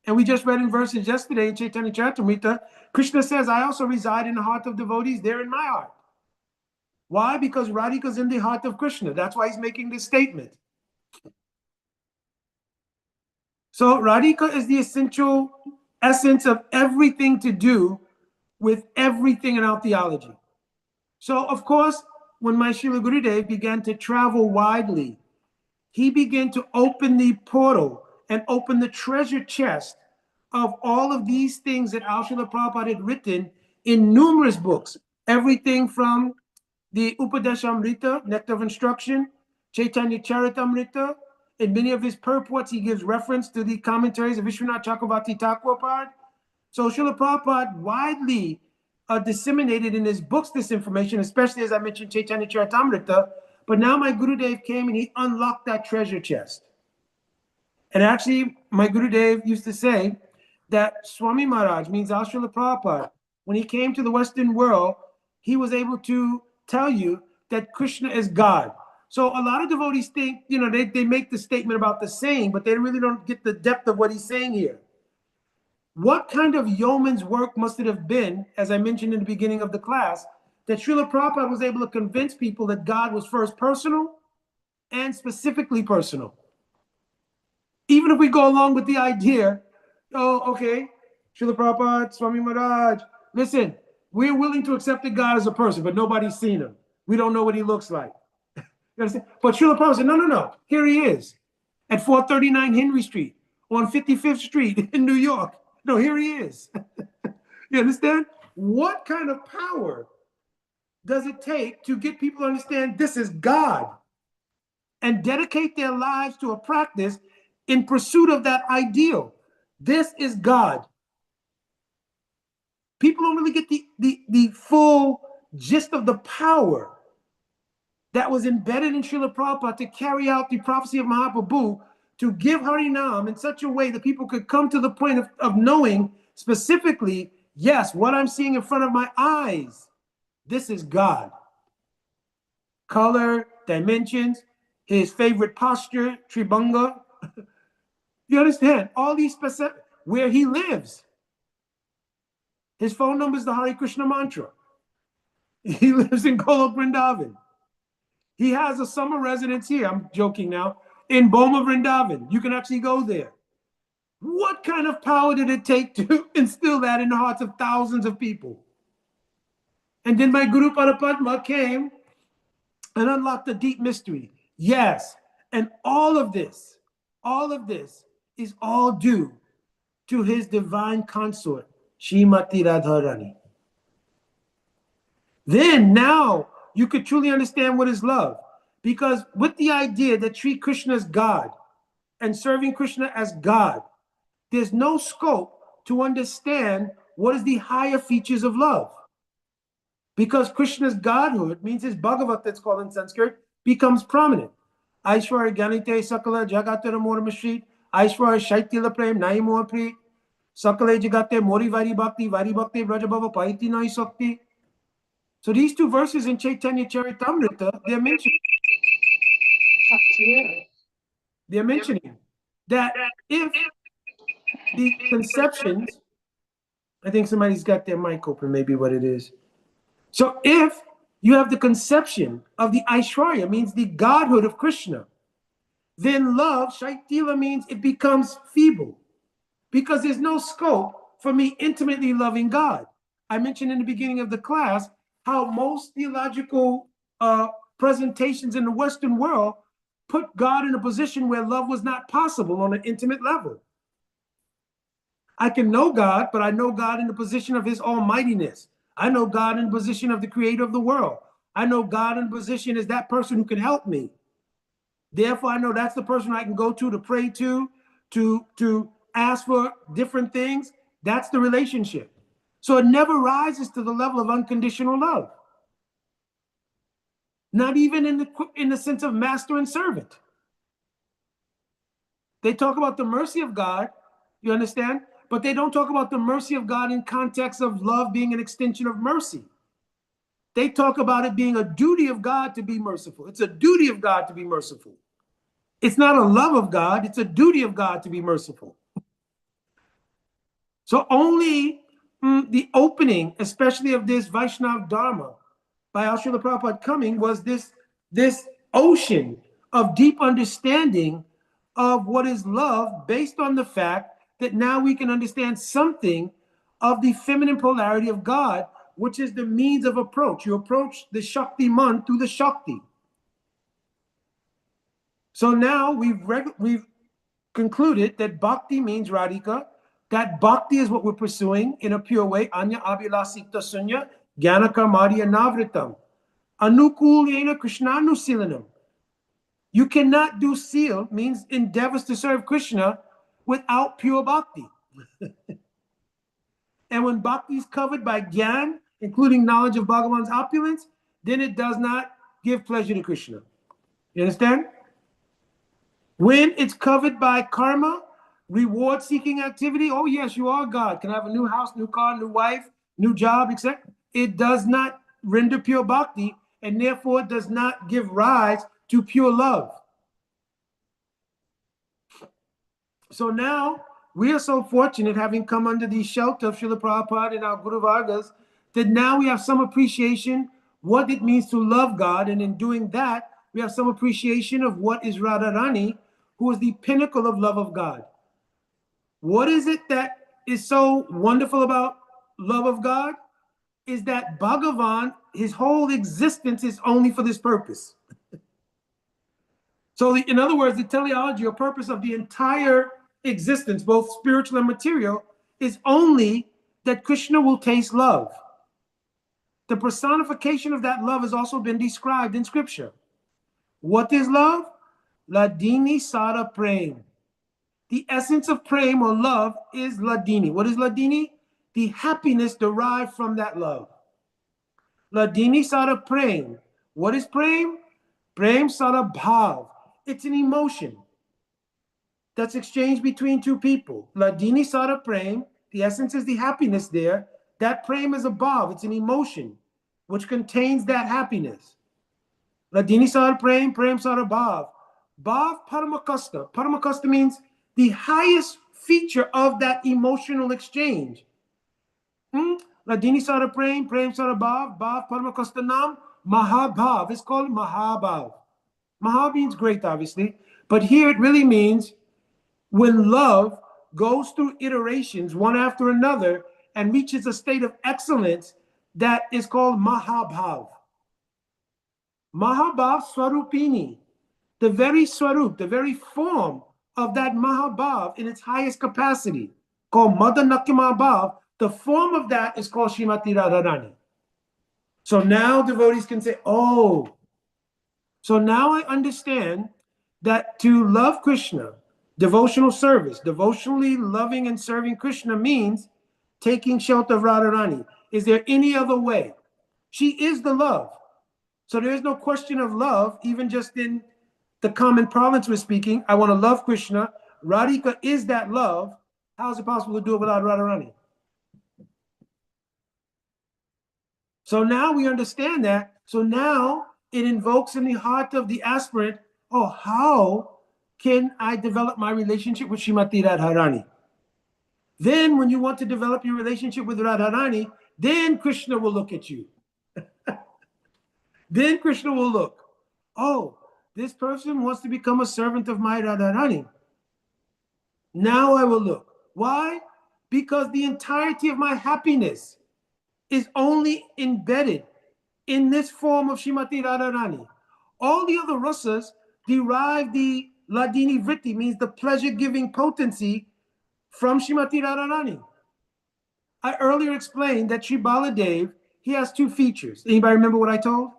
And we just read in verses yesterday in Chaitanya Charitamrita, Krishna says, I also reside in the heart of devotees, they're in my heart. Why? Because Radhika is in the heart of Krishna. That's why he's making this statement. So Radhika is the essential essence of everything to do with everything in our theology. So, of course, when my Srila Gurudev began to travel widely, he began to open the portal and open the treasure chest of all of these things that our Srila Prabhupada had written in numerous books. Everything from the Upadeshamrita, Nectar of Instruction, Chaitanya Charitamrita. In many of his purports, he gives reference to the commentaries of Vishwanath Chakravarti Thakurpad. So Srila Prabhupada widely disseminated in his books this information, especially as I mentioned Chaitanya Charitamrita. But now my Gurudev came and he unlocked that treasure chest. And actually, my Gurudev used to say that Swami Maharaj, means our Srila Prabhupada, when he came to the Western world, he was able to tell you that Krishna is God. So a lot of devotees think, they make the statement about the saying, but they really don't get the depth of what he's saying here. What kind of yeoman's work must it have been, as I mentioned in the beginning of the class, that Srila Prabhupada was able to convince people that God was first personal and specifically personal? Even if we go along with the idea, okay, Srila Prabhupada, Swami Maharaj, listen, we're willing to accept that God is a person, but nobody's seen him. We don't know what he looks like. You understand? But Srila Prabhupada said, no, here he is at 439 Henry Street on 55th Street in New York. No, here he is. You understand? What kind of power does it take to get people to understand this is God and dedicate their lives to a practice in pursuit of that ideal? This is God. People don't really get the full gist of the power that was embedded in Srila Prabhupada to carry out the prophecy of Mahaprabhu, to give Harinam in such a way that people could come to the point of knowing specifically, yes, what I'm seeing in front of my eyes, this is God. Color, dimensions, his favorite posture, Tribhanga. You understand? All these specific, where he lives. His phone number is the Hare Krishna mantra. He lives in Golok Vrindavan. He has a summer residence here, I'm joking now, in Boma Vrindavan. You can actually go there. What kind of power did it take to instill that in the hearts of thousands of people? And then my Guru Parapadma came and unlocked the deep mystery. Yes, and all of this is all due to his divine consort, Srimati Radharani. Then now you could truly understand what is love. Because with the idea that treat Krishna as God and serving Krishna as God, there's no scope to understand what is the higher features of love. Because Krishna's godhood means his Bhagavat, that's called in Sanskrit, becomes prominent. Aishwarya Ganite Sakala Jagatara Moramashrit, Aishwarya Shaitila Prem Naimor Preet, Sakale jagate mori vari bhakti brajabhava paiti nai sakti. So these two verses in Chaitanya Charitamrita, they're mentioning that if the conceptions, I think somebody's got their mic open, maybe what it is. So if you have the conception of the Aishwarya, means the godhood of Krishna, then love, Shaitila, means it becomes feeble because there's no scope for me intimately loving God. I mentioned in the beginning of the class how most theological presentations in the Western world put God in a position where love was not possible on an intimate level. I can know God, but I know God in the position of his almightiness. I know God in the position of the creator of the world. I know God in the position as that person who can help me. Therefore, I know that's the person I can go to pray to ask for different things. That's the relationship. So it never rises to the level of unconditional love. Not even in the sense of master and servant. They talk about the mercy of God, you understand? But they don't talk about the mercy of God in context of love being an extension of mercy. They talk about it being a duty of God to be merciful. It's a duty of God to be merciful. It's not a love of God, it's a duty of God to be merciful. So only the opening, especially of this Vaishnav Dharma by Srila Prabhupada coming, was this ocean of deep understanding of what is love based on the fact that now we can understand something of the feminine polarity of God, which is the means of approach. You approach the Shakti Man through the Shakti. So now we've concluded that Bhakti means Radhika, that Bhakti is what we're pursuing in a pure way. Anya abhilasikta sunya jnana karmadya navritam anukulena krishnanusilanam. You cannot do seal, means endeavors to serve Krishna, without pure bhakti. And when bhakti is covered by gyan, including knowledge of Bhagavan's opulence, then it does not give pleasure to Krishna. You understand? When it's covered by karma, reward-seeking activity, oh yes, you are God. Can I have a new house, new car, new wife, new job, etc.? It does not render pure bhakti, and therefore it does not give rise to pure love. So now we are so fortunate, having come under the shelter of Srila Prabhupada and our Guru Vargas, that now we have some appreciation what it means to love God, and in doing that, we have some appreciation of what is Radharani, who is the pinnacle of love of God. What is it that is so wonderful about love of God? Is that Bhagavan, his whole existence is only for this purpose. So in other words, the teleology or purpose of the entire existence, both spiritual and material, is only that Krishna will taste love. The personification of that love has also been described in scripture. What is love? Ladini Sara Prem. The essence of prem or love is ladini. What is ladini? The happiness derived from that love. Ladini Sara Prem. What is prem? Prem Sara Bhav. It's an emotion that's exchanged between two people. Ladini Sara Prem. The essence is the happiness there. That prem is a bhav. It's an emotion which contains that happiness. Ladini Sara Prem, Prem Sara Bhav. Bhav Paramakasta. Paramakasta means the highest feature of that emotional exchange. Ladini Sara Prem, Prem Sara Bhav, Bhav Paramakasta Nam, Mahabhav. It's called Mahabhav. Maha means great, obviously, but here it really means when love goes through iterations one after another and reaches a state of excellence that is called Mahabhav. Mahabhav Swarupini, the very Swarup, the very form of that Mahabhav in its highest capacity, called Madanakya Mahabhav, the form of that is called Srimati Radharani. So now devotees can say, oh, so now I understand that to love Krishna, devotional service, devotionally loving and serving Krishna means taking shelter of Radharani. Is there any other way? She is the love. So there is no question of love, even just in the common parlance we're speaking. I want to love Krishna. Radhika is that love. How is it possible to do it without Radharani? So now we understand that. So now it invokes in the heart of the aspirant, oh, how can I develop my relationship with Srimati Radharani? Then when you want to develop your relationship with Radharani, then Krishna will look at you. Then Krishna will look, oh, this person wants to become a servant of my Radharani. Now I will look. Why? Because the entirety of my happiness is only embedded in this form of Srimati Radharani. All the other rasas derive the Ladini Vritti, means the pleasure-giving potency, from Srimati Radharani. I earlier explained that Sri Baladev, he has two features. Anybody remember what I told?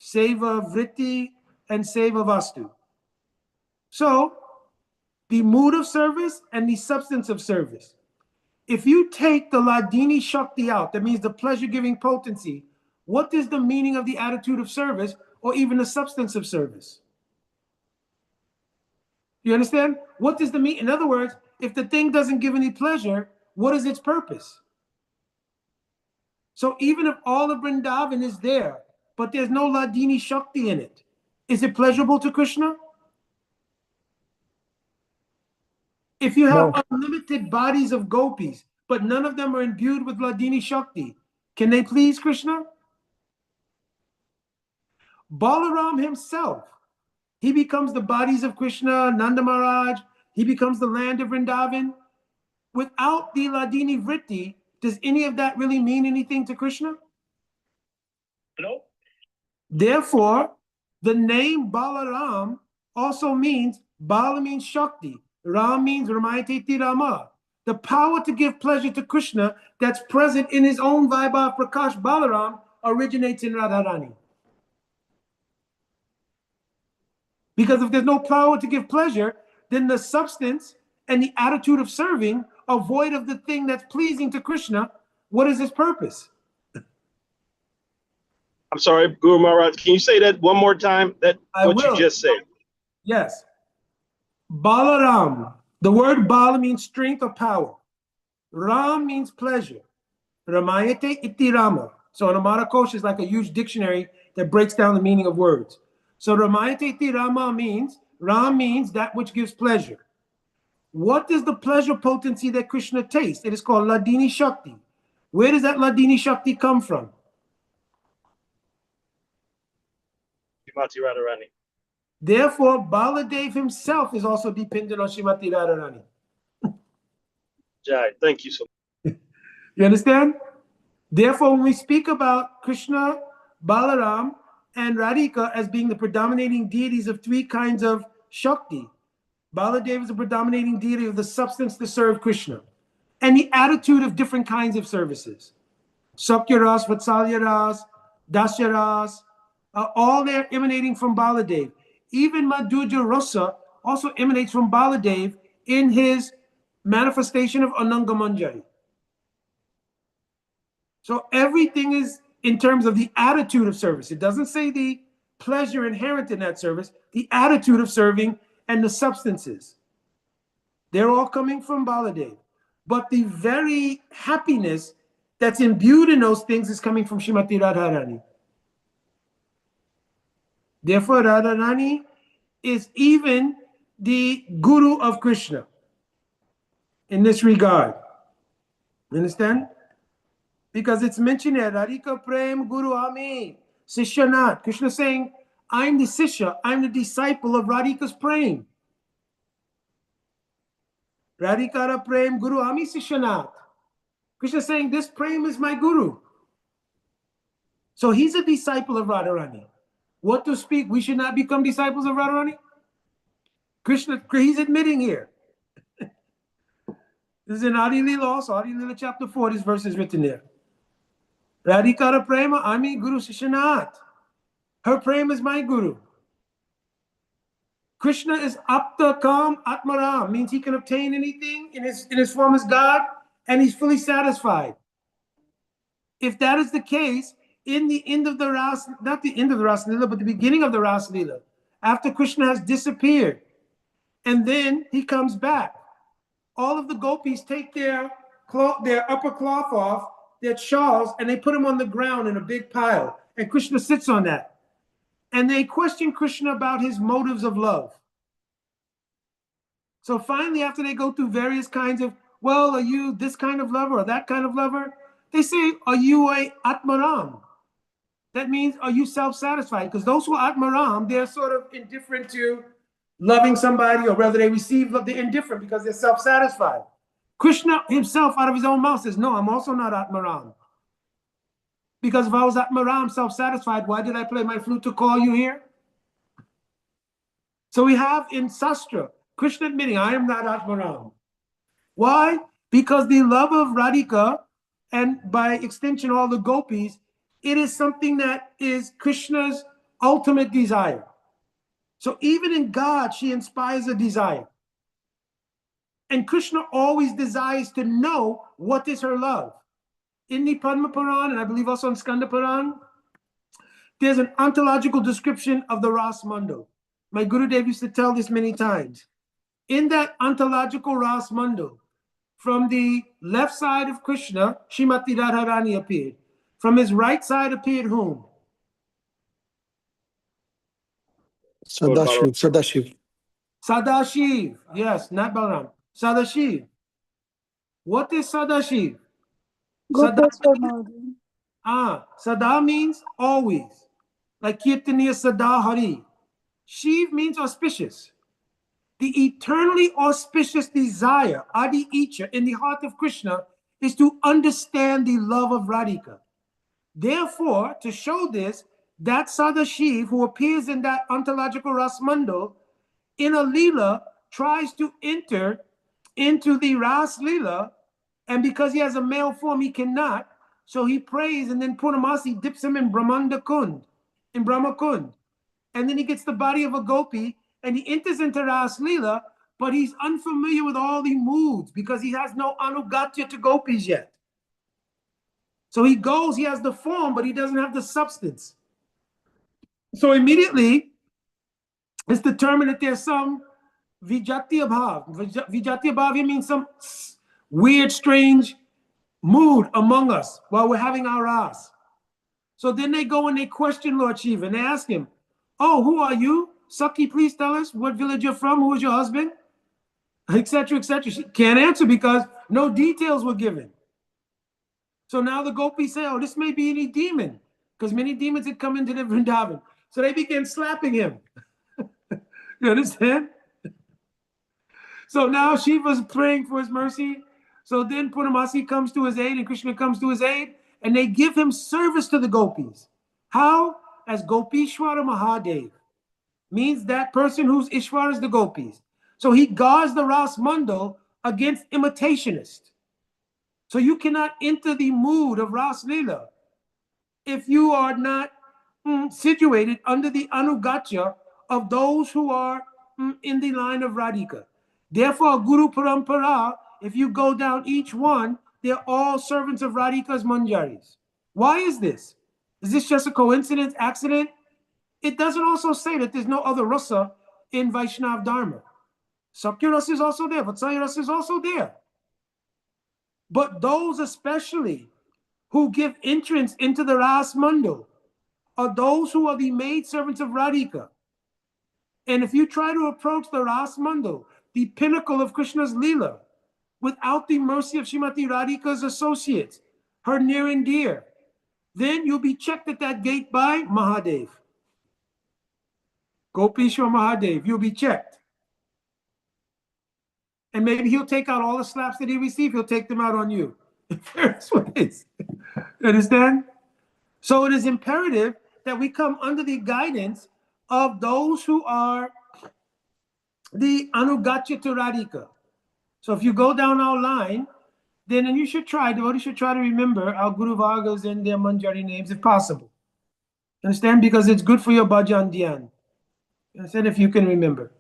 Seva Vritti and Seva Vastu. So, the mood of service and the substance of service. If you take the Ladini Shakti out, that means the pleasure-giving potency, what is the meaning of the attitude of service or even the substance of service? You understand? What is the meaning? In other words, if the thing doesn't give any pleasure, what is its purpose? So even if all of Vrindavan is there, but there's no Ladini Shakti in it, is it pleasurable to Krishna? If you have unlimited bodies of gopis, but none of them are imbued with Ladini Shakti, can they please Krishna? Balaram himself, he becomes the bodies of Krishna, Nanda Maharaj, he becomes the land of Vrindavan. Without the Ladini Vritti, does any of that really mean anything to Krishna? No. Therefore, the name Balaram also means, Bala means Shakti, Ram means Ramayateti Rama. The power to give pleasure to Krishna that's present in his own Vaibhav Prakash Balaram originates in Radharani. Because if there's no power to give pleasure, then the substance and the attitude of serving are void of the thing that's pleasing to Krishna. What is its purpose? I'm sorry, Guru Maharaj, can you say that one more time? You just said? Yes. Balaram. The word Bala means strength or power. Ram means pleasure. Ramayate iti Rama. So an Amarakosha is like a huge dictionary that breaks down the meaning of words. So Ramayate iti Rama means, Ram means that which gives pleasure. What is the pleasure potency that Krishna tastes? It is called Ladini Shakti. Where does that Ladini Shakti come from? Srimati Radharani. Therefore, Baladev himself is also dependent on Srimati Radharani. Jai, thank you so much. You understand? Therefore, when we speak about Krishna, Balaram, and Radhika as being the predominating deities of three kinds of Shakti, Baladev is the predominating deity of the substance to serve Krishna and the attitude of different kinds of services. Sakya Ras, Vatsalya Ras, Dasya Ras, all they're emanating from Baladev. Even Madhurya Rasa also emanates from Baladev in his manifestation of Ananga Manjari. So everything is in terms of the attitude of service. It doesn't say the pleasure inherent in that service, the attitude of serving and the substances. They're all coming from Baladev. But the very happiness that's imbued in those things is coming from Srimati Radharani. Therefore, Radharani is even the guru of Krishna in this regard. You understand? Because it's mentioned here, Radhika Prem Guru Ami, Sishyanat. Krishna is saying, I'm the Sishya, I'm the disciple of Radhika's Prem. Radhikara Prem Guru Ami Sishyanat. Krishna is saying, this Prem is my guru. So he's a disciple of Radharani. What to speak? We should not become disciples of Radharani? Krishna, he's admitting here. This is in Adi Lila also, Adi Lila chapter 4, this verse is written there. Radhikara Prema Ami Guru Sishanat. Her Prema is my guru. Krishna is Apta Kam Atmaram, means he can obtain anything in his form as God, and he's fully satisfied. If that is the case, in the end of the Ras, not the end of the Ras Lila, but the beginning of the Ras Lila, after Krishna has disappeared, and then he comes back, all of the gopis take their upper cloth off, their shawls, and they put them on the ground in a big pile. And Krishna sits on that. And they question Krishna about his motives of love. So finally, after they go through various kinds of, well, are you this kind of lover or that kind of lover? They say, are you a Atmaram? That means, are you self-satisfied? Because those who are Atmaram, they're sort of indifferent to loving somebody, or whether they receive love, they're indifferent because they're self-satisfied. Krishna himself, out of his own mouth, says, no, I'm also not Atmaram. Because if I was Atmaram, self-satisfied, why did I play my flute to call you here? So we have in Sastra, Krishna admitting, I am not Atmaram. Why? Because the love of Radhika, and by extension all the gopis, it is something that is Krishna's ultimate desire. So even in God, she inspires a desire. And Krishna always desires to know what is her love. In the Padma Puran, and I believe also in Skanda Puran, there's an ontological description of the Ras Mandal. My Gurudev used to tell this many times. In that ontological Ras Mandal, from the left side of Krishna, Srimati Radharani appeared. From his right side appeared whom? Sadashiv. Sadashiv. Yes, not Balaram. Sadashiv. What is Sadashiv? Sada, Sada means always. Like Kirtaniya Sada Hari. Shiv means auspicious. The eternally auspicious desire, Adi Icha, in the heart of Krishna is to understand the love of Radhika. Therefore, to show this, that Sadashiv, who appears in that ontological Ras Mandal, in a Leela, tries to enter into the Ras Leela, and because he has a male form, he cannot. So he prays, and then Purnamasi dips him in Brahmanda Kund, in Brahma Kund. And then he gets the body of a gopi, and he enters into Ras Leela, but he's unfamiliar with all the moods because he has no anugatya to gopis yet. So he goes, he has the form, but he doesn't have the substance. So immediately, it's determined that there's some vijati abhav. Vijati abhav means some weird, strange mood among us while we're having our ras. So then they go and they question Lord Shiva, and they ask him, oh, who are you? Saki, please tell us what village you're from, who is your husband, etc., etc. She can't answer because no details were given. So now the gopis say, oh, this may be any demon, because many demons had come into the Vrindavan. So they began slapping him. You understand? So now Shiva's praying for his mercy. So then Purnamasi comes to his aid, and Krishna comes to his aid, and they give him service to the gopis. How? As Gopishwara Mahadev. Means that person whose Ishwar is the gopis. So he guards the Ras Mandal against imitationists. So you cannot enter the mood of Ras Leela if you are not situated under the anugatya of those who are in the line of Radhika. Therefore, Guru Parampara, if you go down each one, they're all servants of Radhika's manjaris. Why is this? Is this just a coincidence, accident? It doesn't also say that there's no other rasa in Vaishnav Dharma. Sakya rasa is also there, Vatsalya rasa is also there. But those especially who give entrance into the Ras Mandal are those who are the maidservants of Radhika. And if you try to approach the Ras Mandal, the pinnacle of Krishna's Leela, without the mercy of Srimati Radhika's associates, her near and dear, then you'll be checked at that gate by Mahadev. Gopishwar Mahadev, you'll be checked. And maybe he'll take out all the slaps that he received, he'll take them out on you. That's what it is. Understand? So it is imperative that we come under the guidance of those who are the Anugatya to Radhika. So if you go down our line, then and you should try, devotees should try to remember our Guru Vargas and their Manjari names if possible. Understand? Because it's good for your bhajan dhyan. Understand? If you can remember.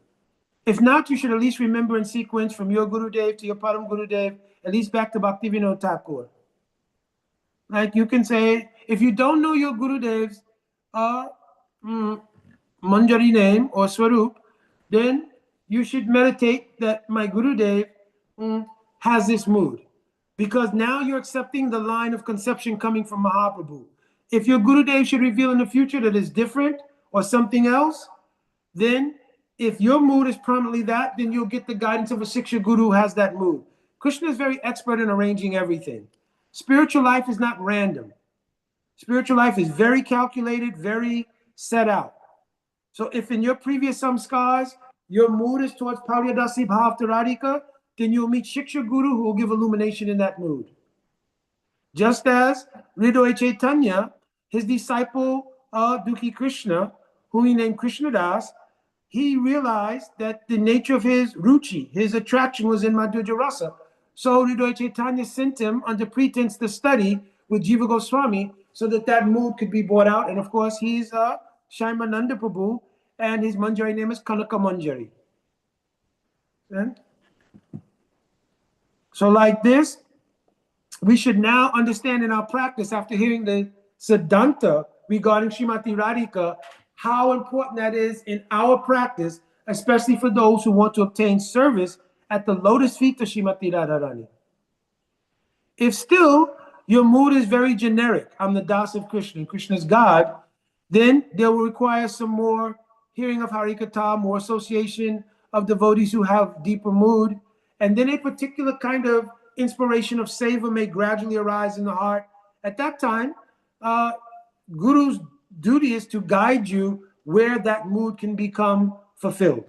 If not, you should at least remember in sequence from your Gurudev to your Param Gurudev, at least back to Bhaktivinoda Thakur. Like you can say, if you don't know your Gurudev's Manjari name or Swarup, then you should meditate that my Gurudev has this mood. Because now you're accepting the line of conception coming from Mahaprabhu. If your Gurudev should reveal in the future that it's different or something else, then if your mood is prominently that, then you'll get the guidance of a Siksha Guru who has that mood. Krishna is very expert in arranging everything. Spiritual life is not random. Spiritual life is very calculated, very set out. So if in your previous samskars, your mood is towards Palyadasi Bhavta Radhika, then you'll meet Shiksha Guru who will give illumination in that mood. Just as Hridoy Chaitanya, his disciple Dukhi Krishna, whom he named Krishna Das, he realized that the nature of his ruchi, his attraction was in Madhurya Rasa. So Hridoy Chaitanya sent him under pretense to study with Jiva Goswami so that that mood could be brought out. And of course, he's Shaimananda Prabhu, and his Manjari name is Kanaka Manjari. And so like this, we should now understand in our practice, after hearing the Siddhanta regarding Srimati Radhika, how important that is in our practice, especially for those who want to obtain service at the lotus feet of Srimati Radharani. If still your mood is very generic, I'm the Das of Krishna, and Krishna is God, then they will require some more hearing of Harikatha, more association of devotees who have deeper mood, and then a particular kind of inspiration of seva may gradually arise in the heart. At that time, Guru's duty is to guide you where that mood can become fulfilled.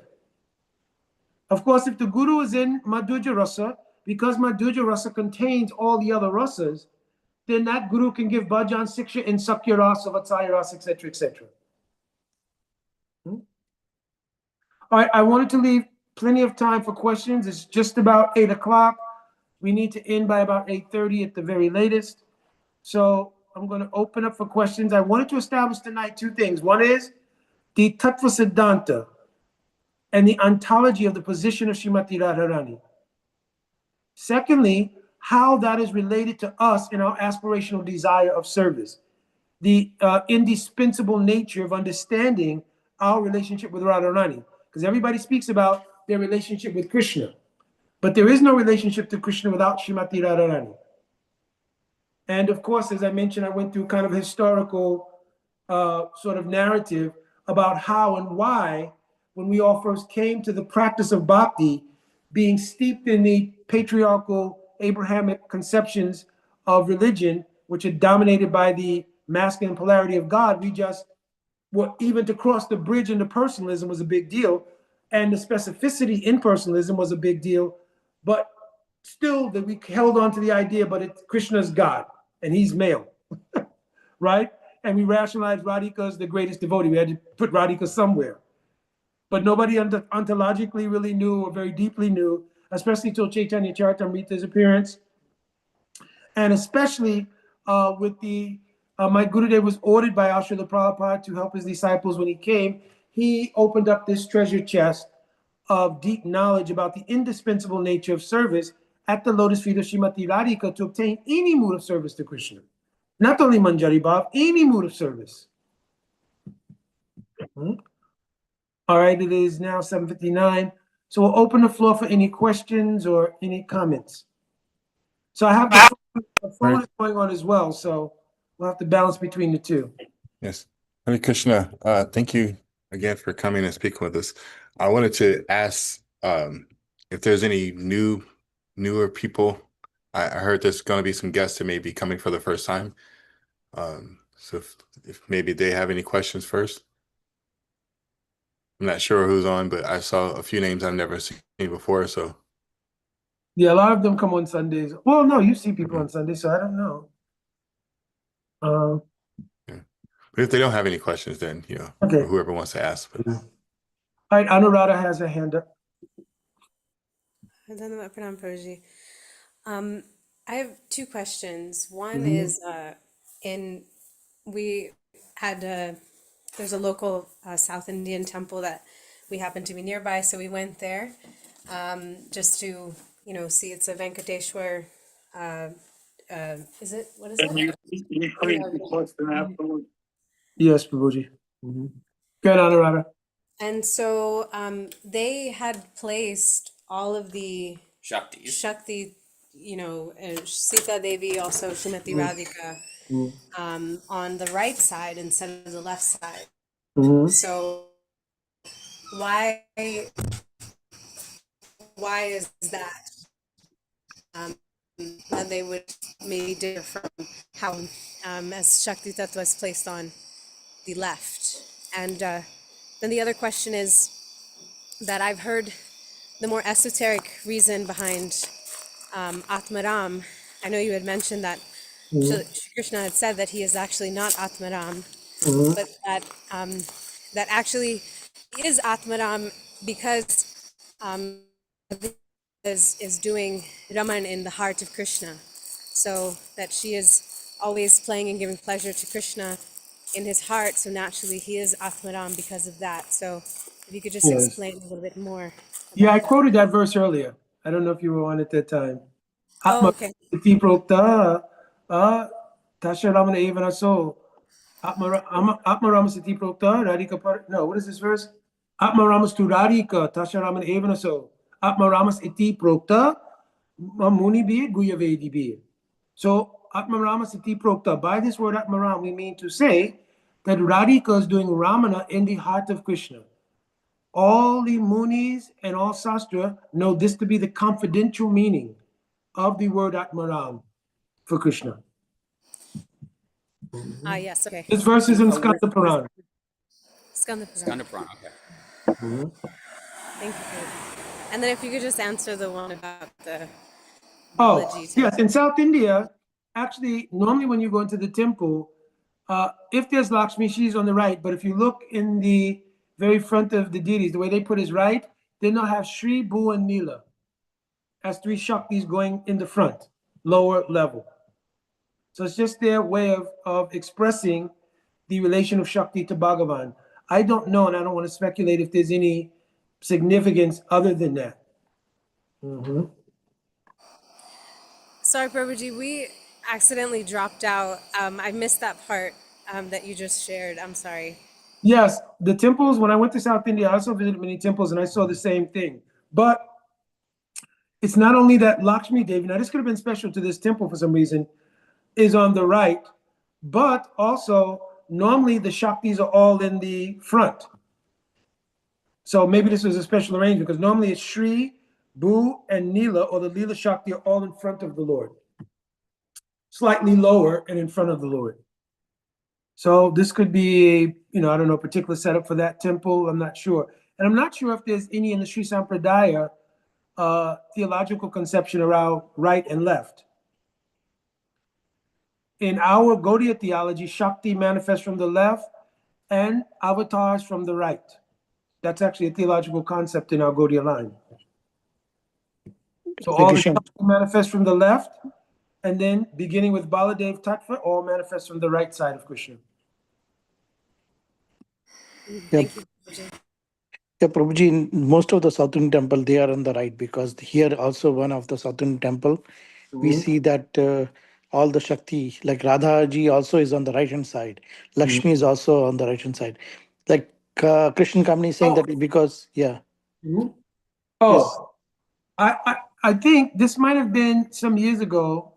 Of course, if the Guru is in Madhurya Rasa, because Madhurya Rasa contains all the other rasas, then that Guru can give bhajan siksha in Sakya Rasa, Vatsalya Rasa, etc., etc. All right, I wanted to leave plenty of time for questions. It's just about 8 o'clock. We need to end by about 8:30 at the very latest. So I'm going to open up for questions. I wanted to establish tonight 2 things. One is the Tattva Siddhanta and the ontology of the position of Srimati Radharani. Secondly, how that is related to us in our aspirational desire of service. The indispensable nature of understanding our relationship with Radharani. Because everybody speaks about their relationship with Krishna. But there is no relationship to Krishna without Srimati Radharani. And of course, as I mentioned, I went through kind of historical sort of narrative about how and why, when we all first came to the practice of bhakti, being steeped in the patriarchal Abrahamic conceptions of religion, which are dominated by the masculine polarity of God, we just, well, even to cross the bridge into personalism was a big deal. And the specificity in personalism was a big deal. But still, that we held on to the idea, but Krishna's God, and he's male, right? And we rationalized Radhika as the greatest devotee. We had to put Radhika somewhere. But nobody ontologically really knew, or very deeply knew, especially till Chaitanya Charitamrita's appearance. And especially with my Gurudev was ordered by Srila Prabhupada to help his disciples when he came. He opened up this treasure chest of deep knowledge about the indispensable nature of service at the lotus feet of Srimati Radhika to obtain any mood of service to Krishna. Not only Manjari Bhav, any mood of service. All right, it is now 7:59. So we'll open the floor for any questions or any comments. So I have the phone is going on as well, so we'll have to balance between the two. Yes. Hare Krishna, thank you again for coming and speaking with us. I wanted to ask if there's any newer people. I heard there's going to be some guests that may be coming for the first time. So if maybe they have any questions first. I'm not sure who's on, but I saw a few names I've never seen before. So yeah, a lot of them come on Sundays. Well, no, you see people on Sundays, so I don't know. Yeah. But if they don't have any questions, then okay. Whoever wants to ask. But... All right, Anuradha has her hand up. I have 2 questions. One is we had there's a local South Indian temple that we happen to be nearby, so we went there just to see. It's a Venkateshwar. Is it? What is it? Yes, Prabhuji. Good, Anuradha. And so they had placed all of the Shaktis. Shakti, Sita Devi, also Srimati Radhika, on the right side instead of the left side. So why is that? That they would maybe differ from how as Shakti Tattva is placed on the left. And then the other question is that I've heard the more esoteric reason behind Atmaram. I know you had mentioned that Shri Krishna had said that he is actually not Atmaram, but that actually is Atmaram because is doing Raman in the heart of Krishna, so that she is always playing and giving pleasure to Krishna in his heart. So naturally, he is Atmaram because of that. So if you could just explain a little bit more. Yeah, I quoted that verse earlier. I don't know if you were on at that time. Oh, okay. Tasharamana Evana so Atmaramas Iti Prokta Radhika Par. No, what is this verse? Atmaramas tu Radhika Tasharamana Evana so Atmaramas Iti Prokta Muni Bir Guyavedi Bir. So Atmaramas Iti Prokta. By this word Atmaram, we mean to say that Radhika is doing Ramana in the heart of Krishna. All the Munis and all Sastra know this to be the confidential meaning of the word Atmaram for Krishna. Yes, okay. This verse is in Skanda Puran. Skanda Puran. Skanda Puran, okay. Thank you for that. And then if you could just answer the one about the Oh, Balaji. yes. In South India, actually, normally when you go into the temple, if there's Lakshmi, she's on the right. But if you look in the very front of the deities, the way they put is right, then they'll have Shri, Bhu, and Nila as three Shaktis going in the front, lower level. So it's just their way of expressing the relation of Shakti to Bhagavan. I don't know, and I don't want to speculate if there's any significance other than that. Sorry, Prabhuji, we accidentally dropped out. I missed that part that you just shared. I'm sorry. Yes, the temples, when I went to South India, I also visited many temples and I saw the same thing. But it's not only that Lakshmi Devi, now this could have been special to this temple for some reason, is on the right, but also normally the Shaktis are all in the front. So maybe this was a special arrangement because normally it's Shri, Bhu, and Nila, or the Lila Shakti, are all in front of the Lord, slightly lower and in front of the Lord. So this could be, I don't know, a particular setup for that temple. I'm not sure. And I'm not sure if there's any in the Sri Sampradaya theological conception around right and left. In our Gaudiya theology, Shakti manifests from the left and avatars from the right. That's actually a theological concept in our Gaudiya line. So all the Shakti manifest from the left, and then beginning with Baladev Tattva, all manifest from the right side of Krishna. Thank you, Prabhuji. Yeah, Prabhuji, in most of the South Indian temple, they are on the right because here also one of the South Indian temple, we see that all the Shakti, like Radha ji also is on the right hand side. Lakshmi is also on the right hand side. Like Krishna Kamini is saying that because, Oh, I think this might have been some years ago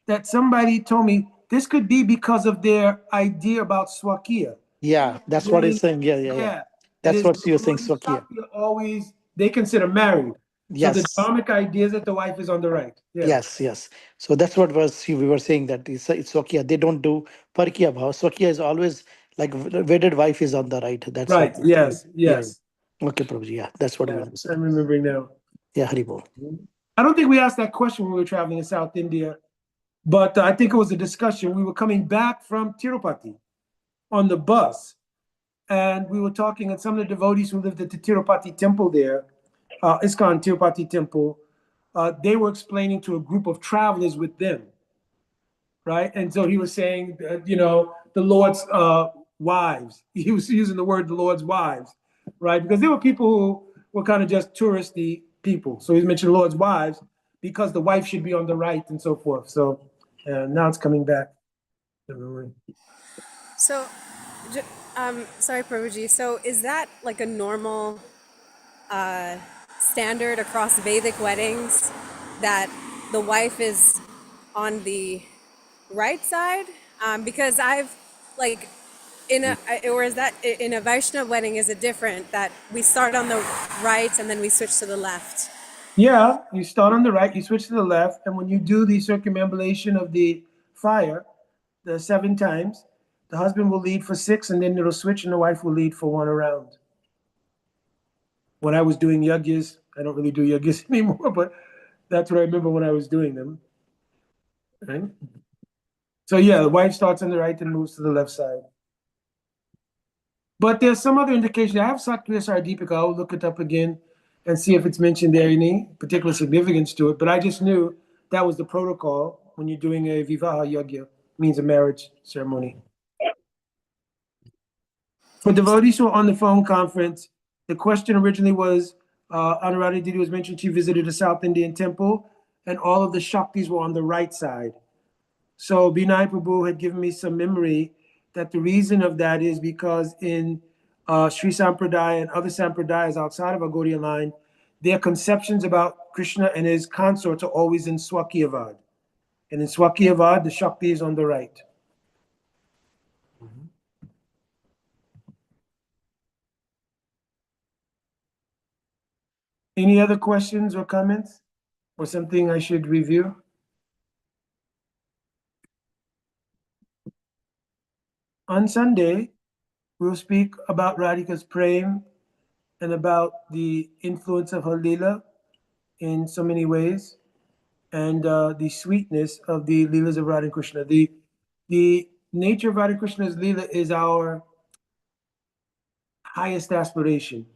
that somebody told me this could be because of their idea about Swakiya. Yeah, that's what he's saying. Yeah. That's what you're saying, Swakiya. Always, they consider married. So the Yes. dharmic idea is that the wife is on the right. Yeah. Yes. So that's what we were saying that it's Swakiya. They don't do Parkiya Bhav. Swakiya is always like wedded wife is on the right. That's right. what. Yes. Yeah. Okay, Prabhuji. Yeah, that's what we want to say. I'm remembering now. Yeah, Haribol. I don't think we asked that question when we were traveling in South India, but I think it was a discussion. We were coming back from Tirupati on the bus, and we were talking, and some of the devotees who lived at the Tirupati temple there, ISKCON Tirupati temple, they were explaining to a group of travelers with them, right? And so he was saying, the Lord's wives. He was using the word the Lord's wives, right? Because there were people who were kind of just touristy people. So he's mentioned Lord's wives because the wife should be on the right and so forth. So now it's coming back. So, sorry, Prabhuji. So is that like a normal standard across Vedic weddings that the wife is on the right side? Because I've like or is that in a Vaishnava wedding, is it different that we start on the right and then we switch to the left? Yeah, you start on the right, you switch to the left, and when you do the circumambulation of the fire, the 7 times, the husband will lead for 6, and then it'll switch, and the wife will lead for 1 around. When I was doing yagyas, I don't really do yagyas anymore, but that's what I remember when I was doing them. Right? So yeah, the wife starts on the right and moves to the left side. But there's some other indication. I have Sakya Sardipika. I'll look it up again and see if it's mentioned there any particular significance to it. But I just knew that was the protocol when you're doing a Vivaha Yagya, means a marriage ceremony. For devotees who are on the phone conference, the question originally was, Anuradha Didi was mentioned she visited a South Indian temple and all of the Shaktis were on the right side. So Binay Prabhu had given me some memory that the reason of that is because in Sri Sampradaya and other Sampradayas outside of our Gaudiya line, their conceptions about Krishna and his consorts are always in Swakiyavad. And in Swakiyavad, the Shakti is on the right. Any other questions or comments? Or something I should review? On Sunday, we'll speak about Radhika's prem and about the influence of her lila in so many ways, and the sweetness of the lilas of Radha and Krishna. The nature of Radha and Krishna's lila is our highest aspiration.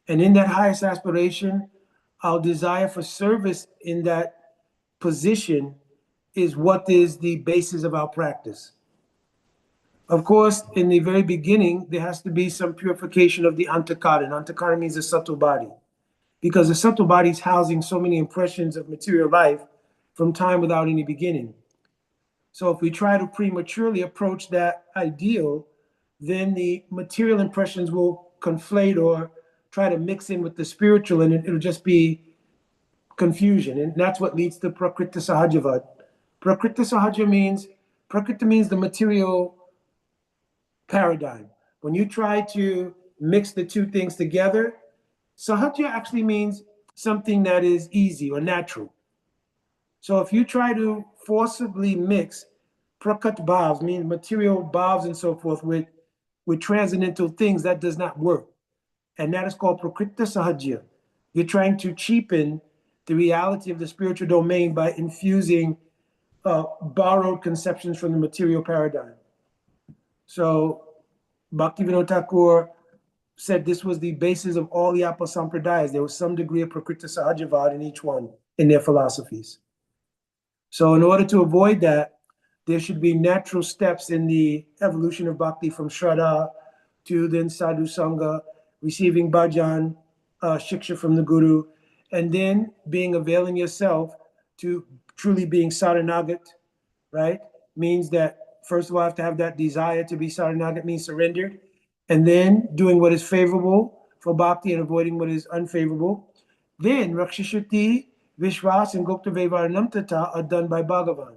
And in that highest aspiration, our desire for service in that position is what is the basis of our practice. Of course, in the very beginning, there has to be some purification of the antakara. And antakara means the subtle body, because the subtle body is housing so many impressions of material life from time without any beginning. So if we try to prematurely approach that ideal, then the material impressions will conflate or try to mix in with the spiritual, and it'll just be confusion. And that's what leads to prakriti sahajavad. Prakriti sahaja means, prakriti means the material paradigm. When you try to mix the two things together, sahaja actually means something that is easy or natural. So if you try to forcibly mix prakat bhavs, meaning material bhavs and so forth, with transcendental things, that does not work. And that is called prakriti sahaja. You're trying to cheapen the reality of the spiritual domain by infusing borrowed conceptions from the material paradigm. So Bhaktivinoda Thakur said this was the basis of all the Apa Sampradayas. There was some degree of Prakriti Sahajavad in each one in their philosophies. So in order to avoid that, there should be natural steps in the evolution of bhakti, from Shraddha to then Sadhu Sangha, receiving bhajan, shiksha from the Guru, and then availing yourself to truly being Saranagat, right? Means that first of all, I have to have that desire to be Saranagat, means surrendered, and then doing what is favorable for bhakti and avoiding what is unfavorable. Then Rakshashuti, Vishwas, and Gupta Vevaranam Tata are done by Bhagavan.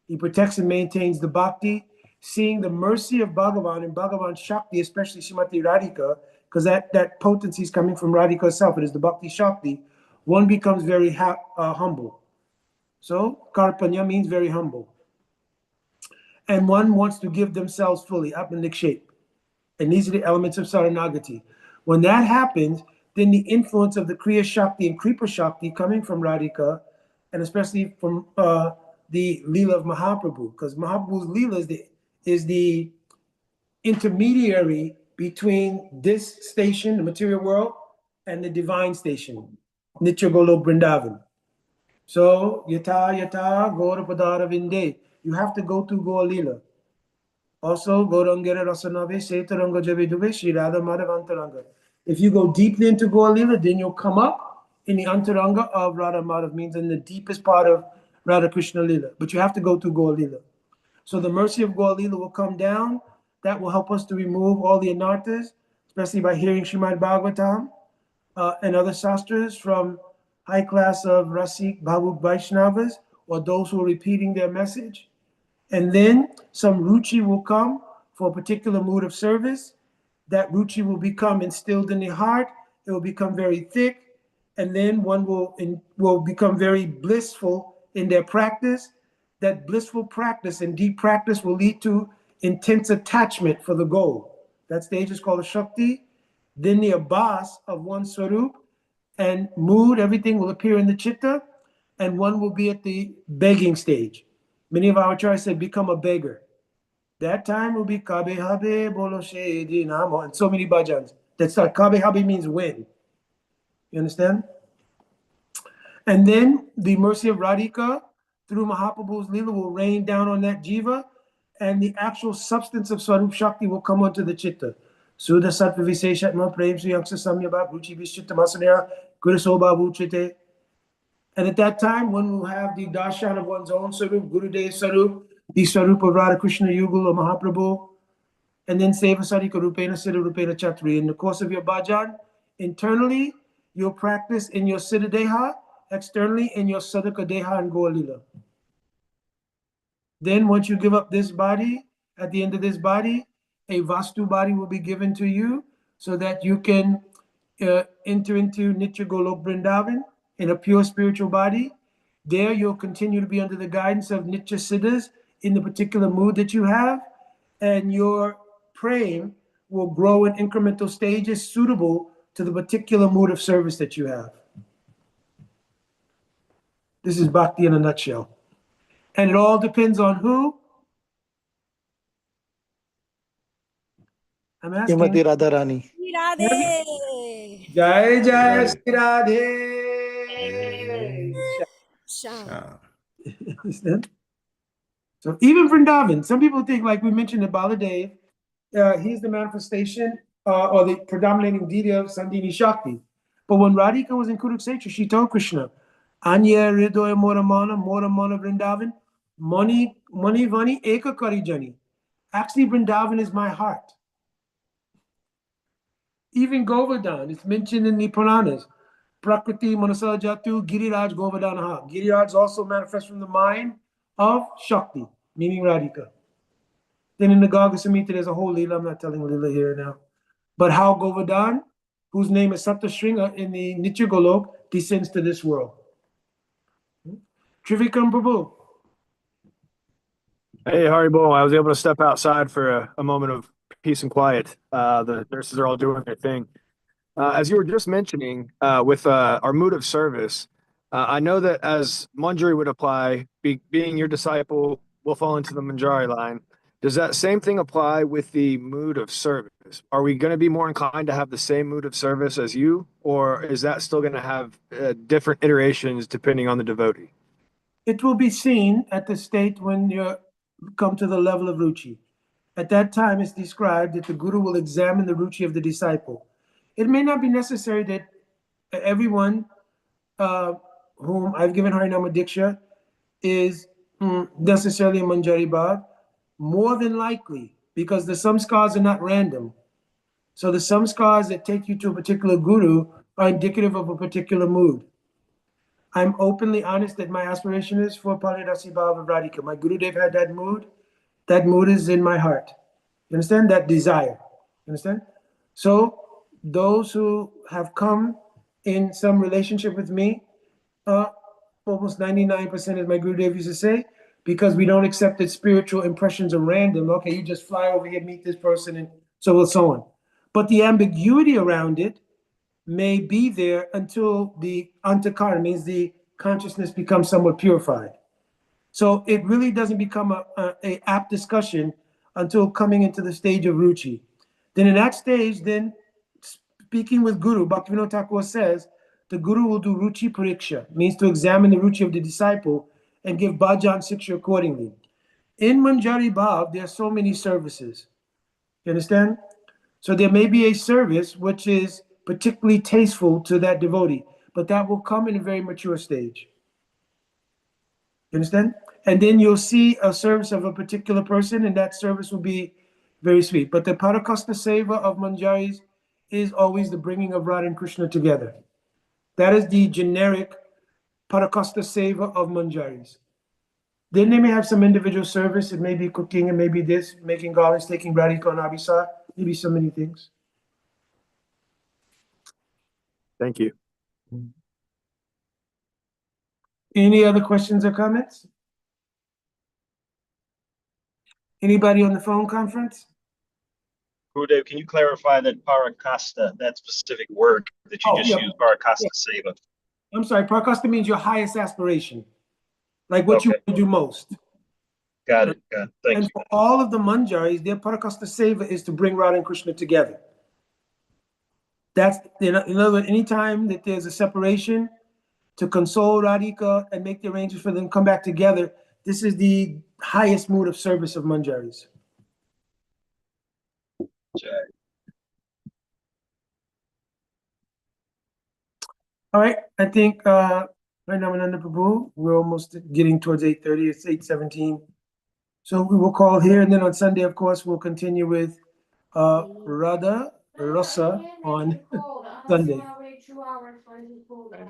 He protects and maintains the bhakti, seeing the mercy of Bhagavan and Bhagavan Shakti, especially Srimati Radhika, because that potency is coming from Radhika herself. It is the Bhakti Shakti. One becomes very humble. So Karpanya means very humble. And one wants to give themselves fully, Atmanikshep. And these are the elements of Saranagati. When that happens, then the influence of the Kriya Shakti and Kripa Shakti coming from Radhika, and especially from the Leela of Mahaprabhu, because Mahaprabhu's Leela is the intermediary between this station, the material world, and the divine station, Nitya Golok Vrindavan. So, Yata Gaura Padara Vinde, you have to go through Gaur Leela. Also, Gaurangera Rasanave, Setaranga Javidube, Shri Radha Madhav Antaranga. If you go deeply into Gaur Leela, then you'll come up in the Antaranga of Radha Madhav, means in the deepest part of Radha Krishna Leela. But you have to go through Gaur Leela. So the mercy of Gaur Leela will come down. That will help us to remove all the anarthas, especially by hearing Srimad Bhagavatam. and other sastras from high class of Rasik Bhavuk Vaishnavas, or those who are repeating their message. And then some ruchi will come for a particular mood of service. That ruchi will become instilled in the heart. It will become very thick, and then one will become very blissful in their practice. That blissful practice and deep practice will lead to intense attachment for the goal. That stage is called a Shakti. Then the Abbas of one Swarup and mood, everything will appear in the Chitta, and one will be at the begging stage. Many of our acharyas say become a beggar. That time will be Kabe Habe Bolo Shedi Namo, and so many bhajans that start. Kabe Habe means when. You understand? And then the mercy of Radhika through Mahaprabhu's Leela will rain down on that jiva, and the actual substance of Swarup Shakti will come onto the chitta. Sudha Sattva Viseshatma Prem Suyaksa Samyabha Ruchi Vischitta Masanaya Gurisoba Vuchite. And at that time, one will have the darshan of one's own Swarup, Gurudev Swarup, the Swarup of Radha Krishna Yugul or Mahaprabhu, and then Seva Sarika Rupena Siddha Rupena Chatri. In the course of your bhajan, internally, you'll practice in your Siddha Deha, externally in your Sadhaka Deha and Goalila. Then once you give up this body, at the end of this body, a Vastu body will be given to you so that you can enter into Nitya Golok Vrindavan in a pure spiritual body. There you'll continue to be under the guidance of Nitya Siddhas in the particular mood that you have, and your praying will grow in incremental stages suitable to the particular mood of service that you have. This is Bhakti in a nutshell. And it all depends on who? I'm asking. Srimati Radharani. Radhe. Jai Jai Right. Shri Radhe. Sham. Understand? So even Vrindavan, some people think, like we mentioned in Baladev, he's the manifestation or the predominating deity of Sandhini Shakti. But when Radhika was in Kurukshetra, she told Krishna, Anya Ridoya Moramana Vrindavan, Mani Vani Eka Kari Jani. Actually, Vrindavan is my heart. Even Govardhan, it's mentioned in the Puranas. Prakriti Manasa Jatu Giriraj Govardhanaha. Giriraj also manifests from the mind of Shakti, meaning Radhika. Then in the Garga Samhita, there's a whole Leela. I'm not telling Leela here now. But how Govardhan, whose name is Saptashringa in the Nitya Golok, descends to this world. Trivikram Prabhu. Hey, Haribol. I was able to step outside for a moment of peace and quiet. The nurses are all doing their thing. As you were just mentioning, with our mood of service, I know that as Manjari would apply, being your disciple will fall into the Manjari line. Does that same thing apply with the mood of service? Are we going to be more inclined to have the same mood of service as you, or is that still going to have different iterations depending on the devotee? It will be seen at the state when you come to the level of ruchi. At that time, it's described that the guru will examine the ruchi of the disciple. It may not be necessary that everyone whom I've given Harinama Diksha is necessarily a Manjari Bhav. More than likely, because the samskars are not random. So the samskars that take you to a particular guru are indicative of a particular mood. I'm openly honest that my aspiration is for Paridasi Bhava of Radhika. My Gurudev had that mood. That mood is in my heart. You understand? That desire. You understand? So those who have come in some relationship with me, almost 99%, as my Gurudev used to say, because we don't accept that spiritual impressions are random. Okay, you just fly over here, meet this person, and so on. But the ambiguity around it may be there until the antakara, means the consciousness becomes somewhat purified. So it really doesn't become a apt discussion until coming into the stage of ruchi. Then in that stage, then speaking with Guru, Bhaktivinoda Thakur says, the Guru will do ruchi pariksha, means to examine the ruchi of the disciple and give bhajan siksha accordingly. In Manjari Bhav, there are so many services. You understand? So there may be a service which is particularly tasteful to that devotee, but that will come in a very mature stage. You understand? And then you'll see a service of a particular person, and that service will be very sweet. But the Parakasta Seva of Manjaris is always the bringing of Radha and Krishna together. That is the generic Parakasta Seva of Manjaris. Then they may have some individual service. It may be cooking, it may be this, making garlands, taking Radhika and Abhisar, maybe so many things. Thank you. Any other questions or comments? Anybody on the phone conference? Gurudev, can you clarify that parakasta, that specific word that you just used, parakasta seva? I'm sorry, Parakasta means your highest aspiration, like what you Okay. want to do most. Got it. Thank And you. for all of the Manjaris, their Parakasta Seva is to bring Radha and Krishna together. That's, in other words, anytime that there's a separation, to console Radhika and make the arrangements for them to come back together, this is the highest mood of service of Manjaris. All right, I think right now we're almost getting towards 8:30. It's 8:17. So we will call here, and then on Sunday, of course, we'll continue with Radha Rasa on Sunday.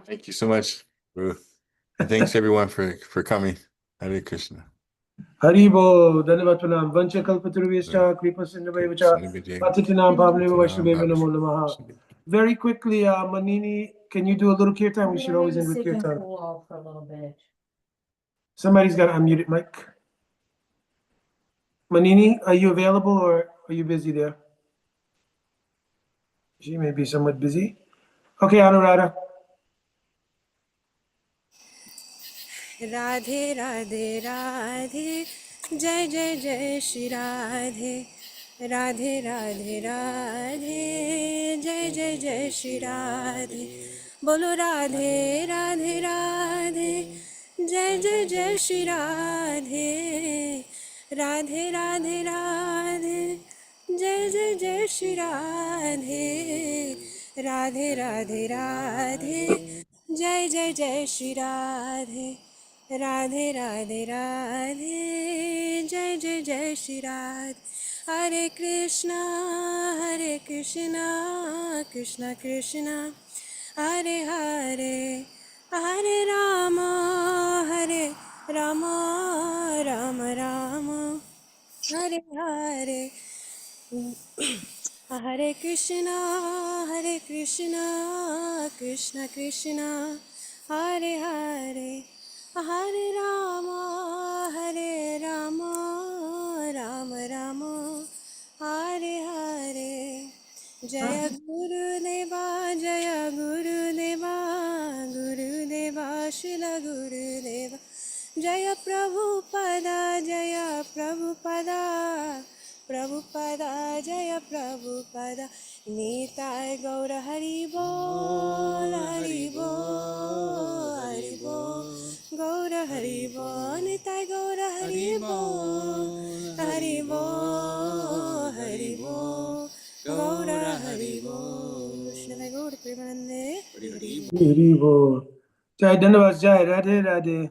Thank you so much, Ruth. And thanks everyone for coming. Hare Krishna. Haribo, Dhanyavad Pranam, Vancha Kalpataruvescha, Kripa Sindhavaivacha, Patitinam Pavneva Vaishnaveva Namo Namaha. Very quickly, Manini, can you do a little kirtan? We should always end with kirtan. For a little bit. Somebody's got to unmute it, Mike. Manini, are you available or are you busy there? She may be somewhat busy. Okay, Anuradha. Radhe Radhe Radhe जय जय जय श्री राधे राधे राधे राधे जय जय जय श्री राधे बोलो राधे राधे राधे जय जय जय श्री राधे राधे राधे राधे जय जय जय श्री राधे राधे राधे राधे जय जय जय श्री राधे राधे राधे राधे जय जय जय श्री राधे हरे कृष्णा कृष्णा कृष्णा हरे हरे हरे राम राम राम हरे हरे हरे कृष्णा कृष्णा कृष्णा हरे हरे हरे राम राम राम हरे हरे जय गुरुदेवा गुरुदेवा शिल गुरुदेवा जय प्रभुपदा प्रभुपदा जय प्रभुपदा निताय गौर हरि बोल गौर हरि बोल निताय गौर हरि बोल गौर हरि बोल श्री गौर प्रेमानंदे Haribo. Jai Dhanavad, Jai Radhe Radhe.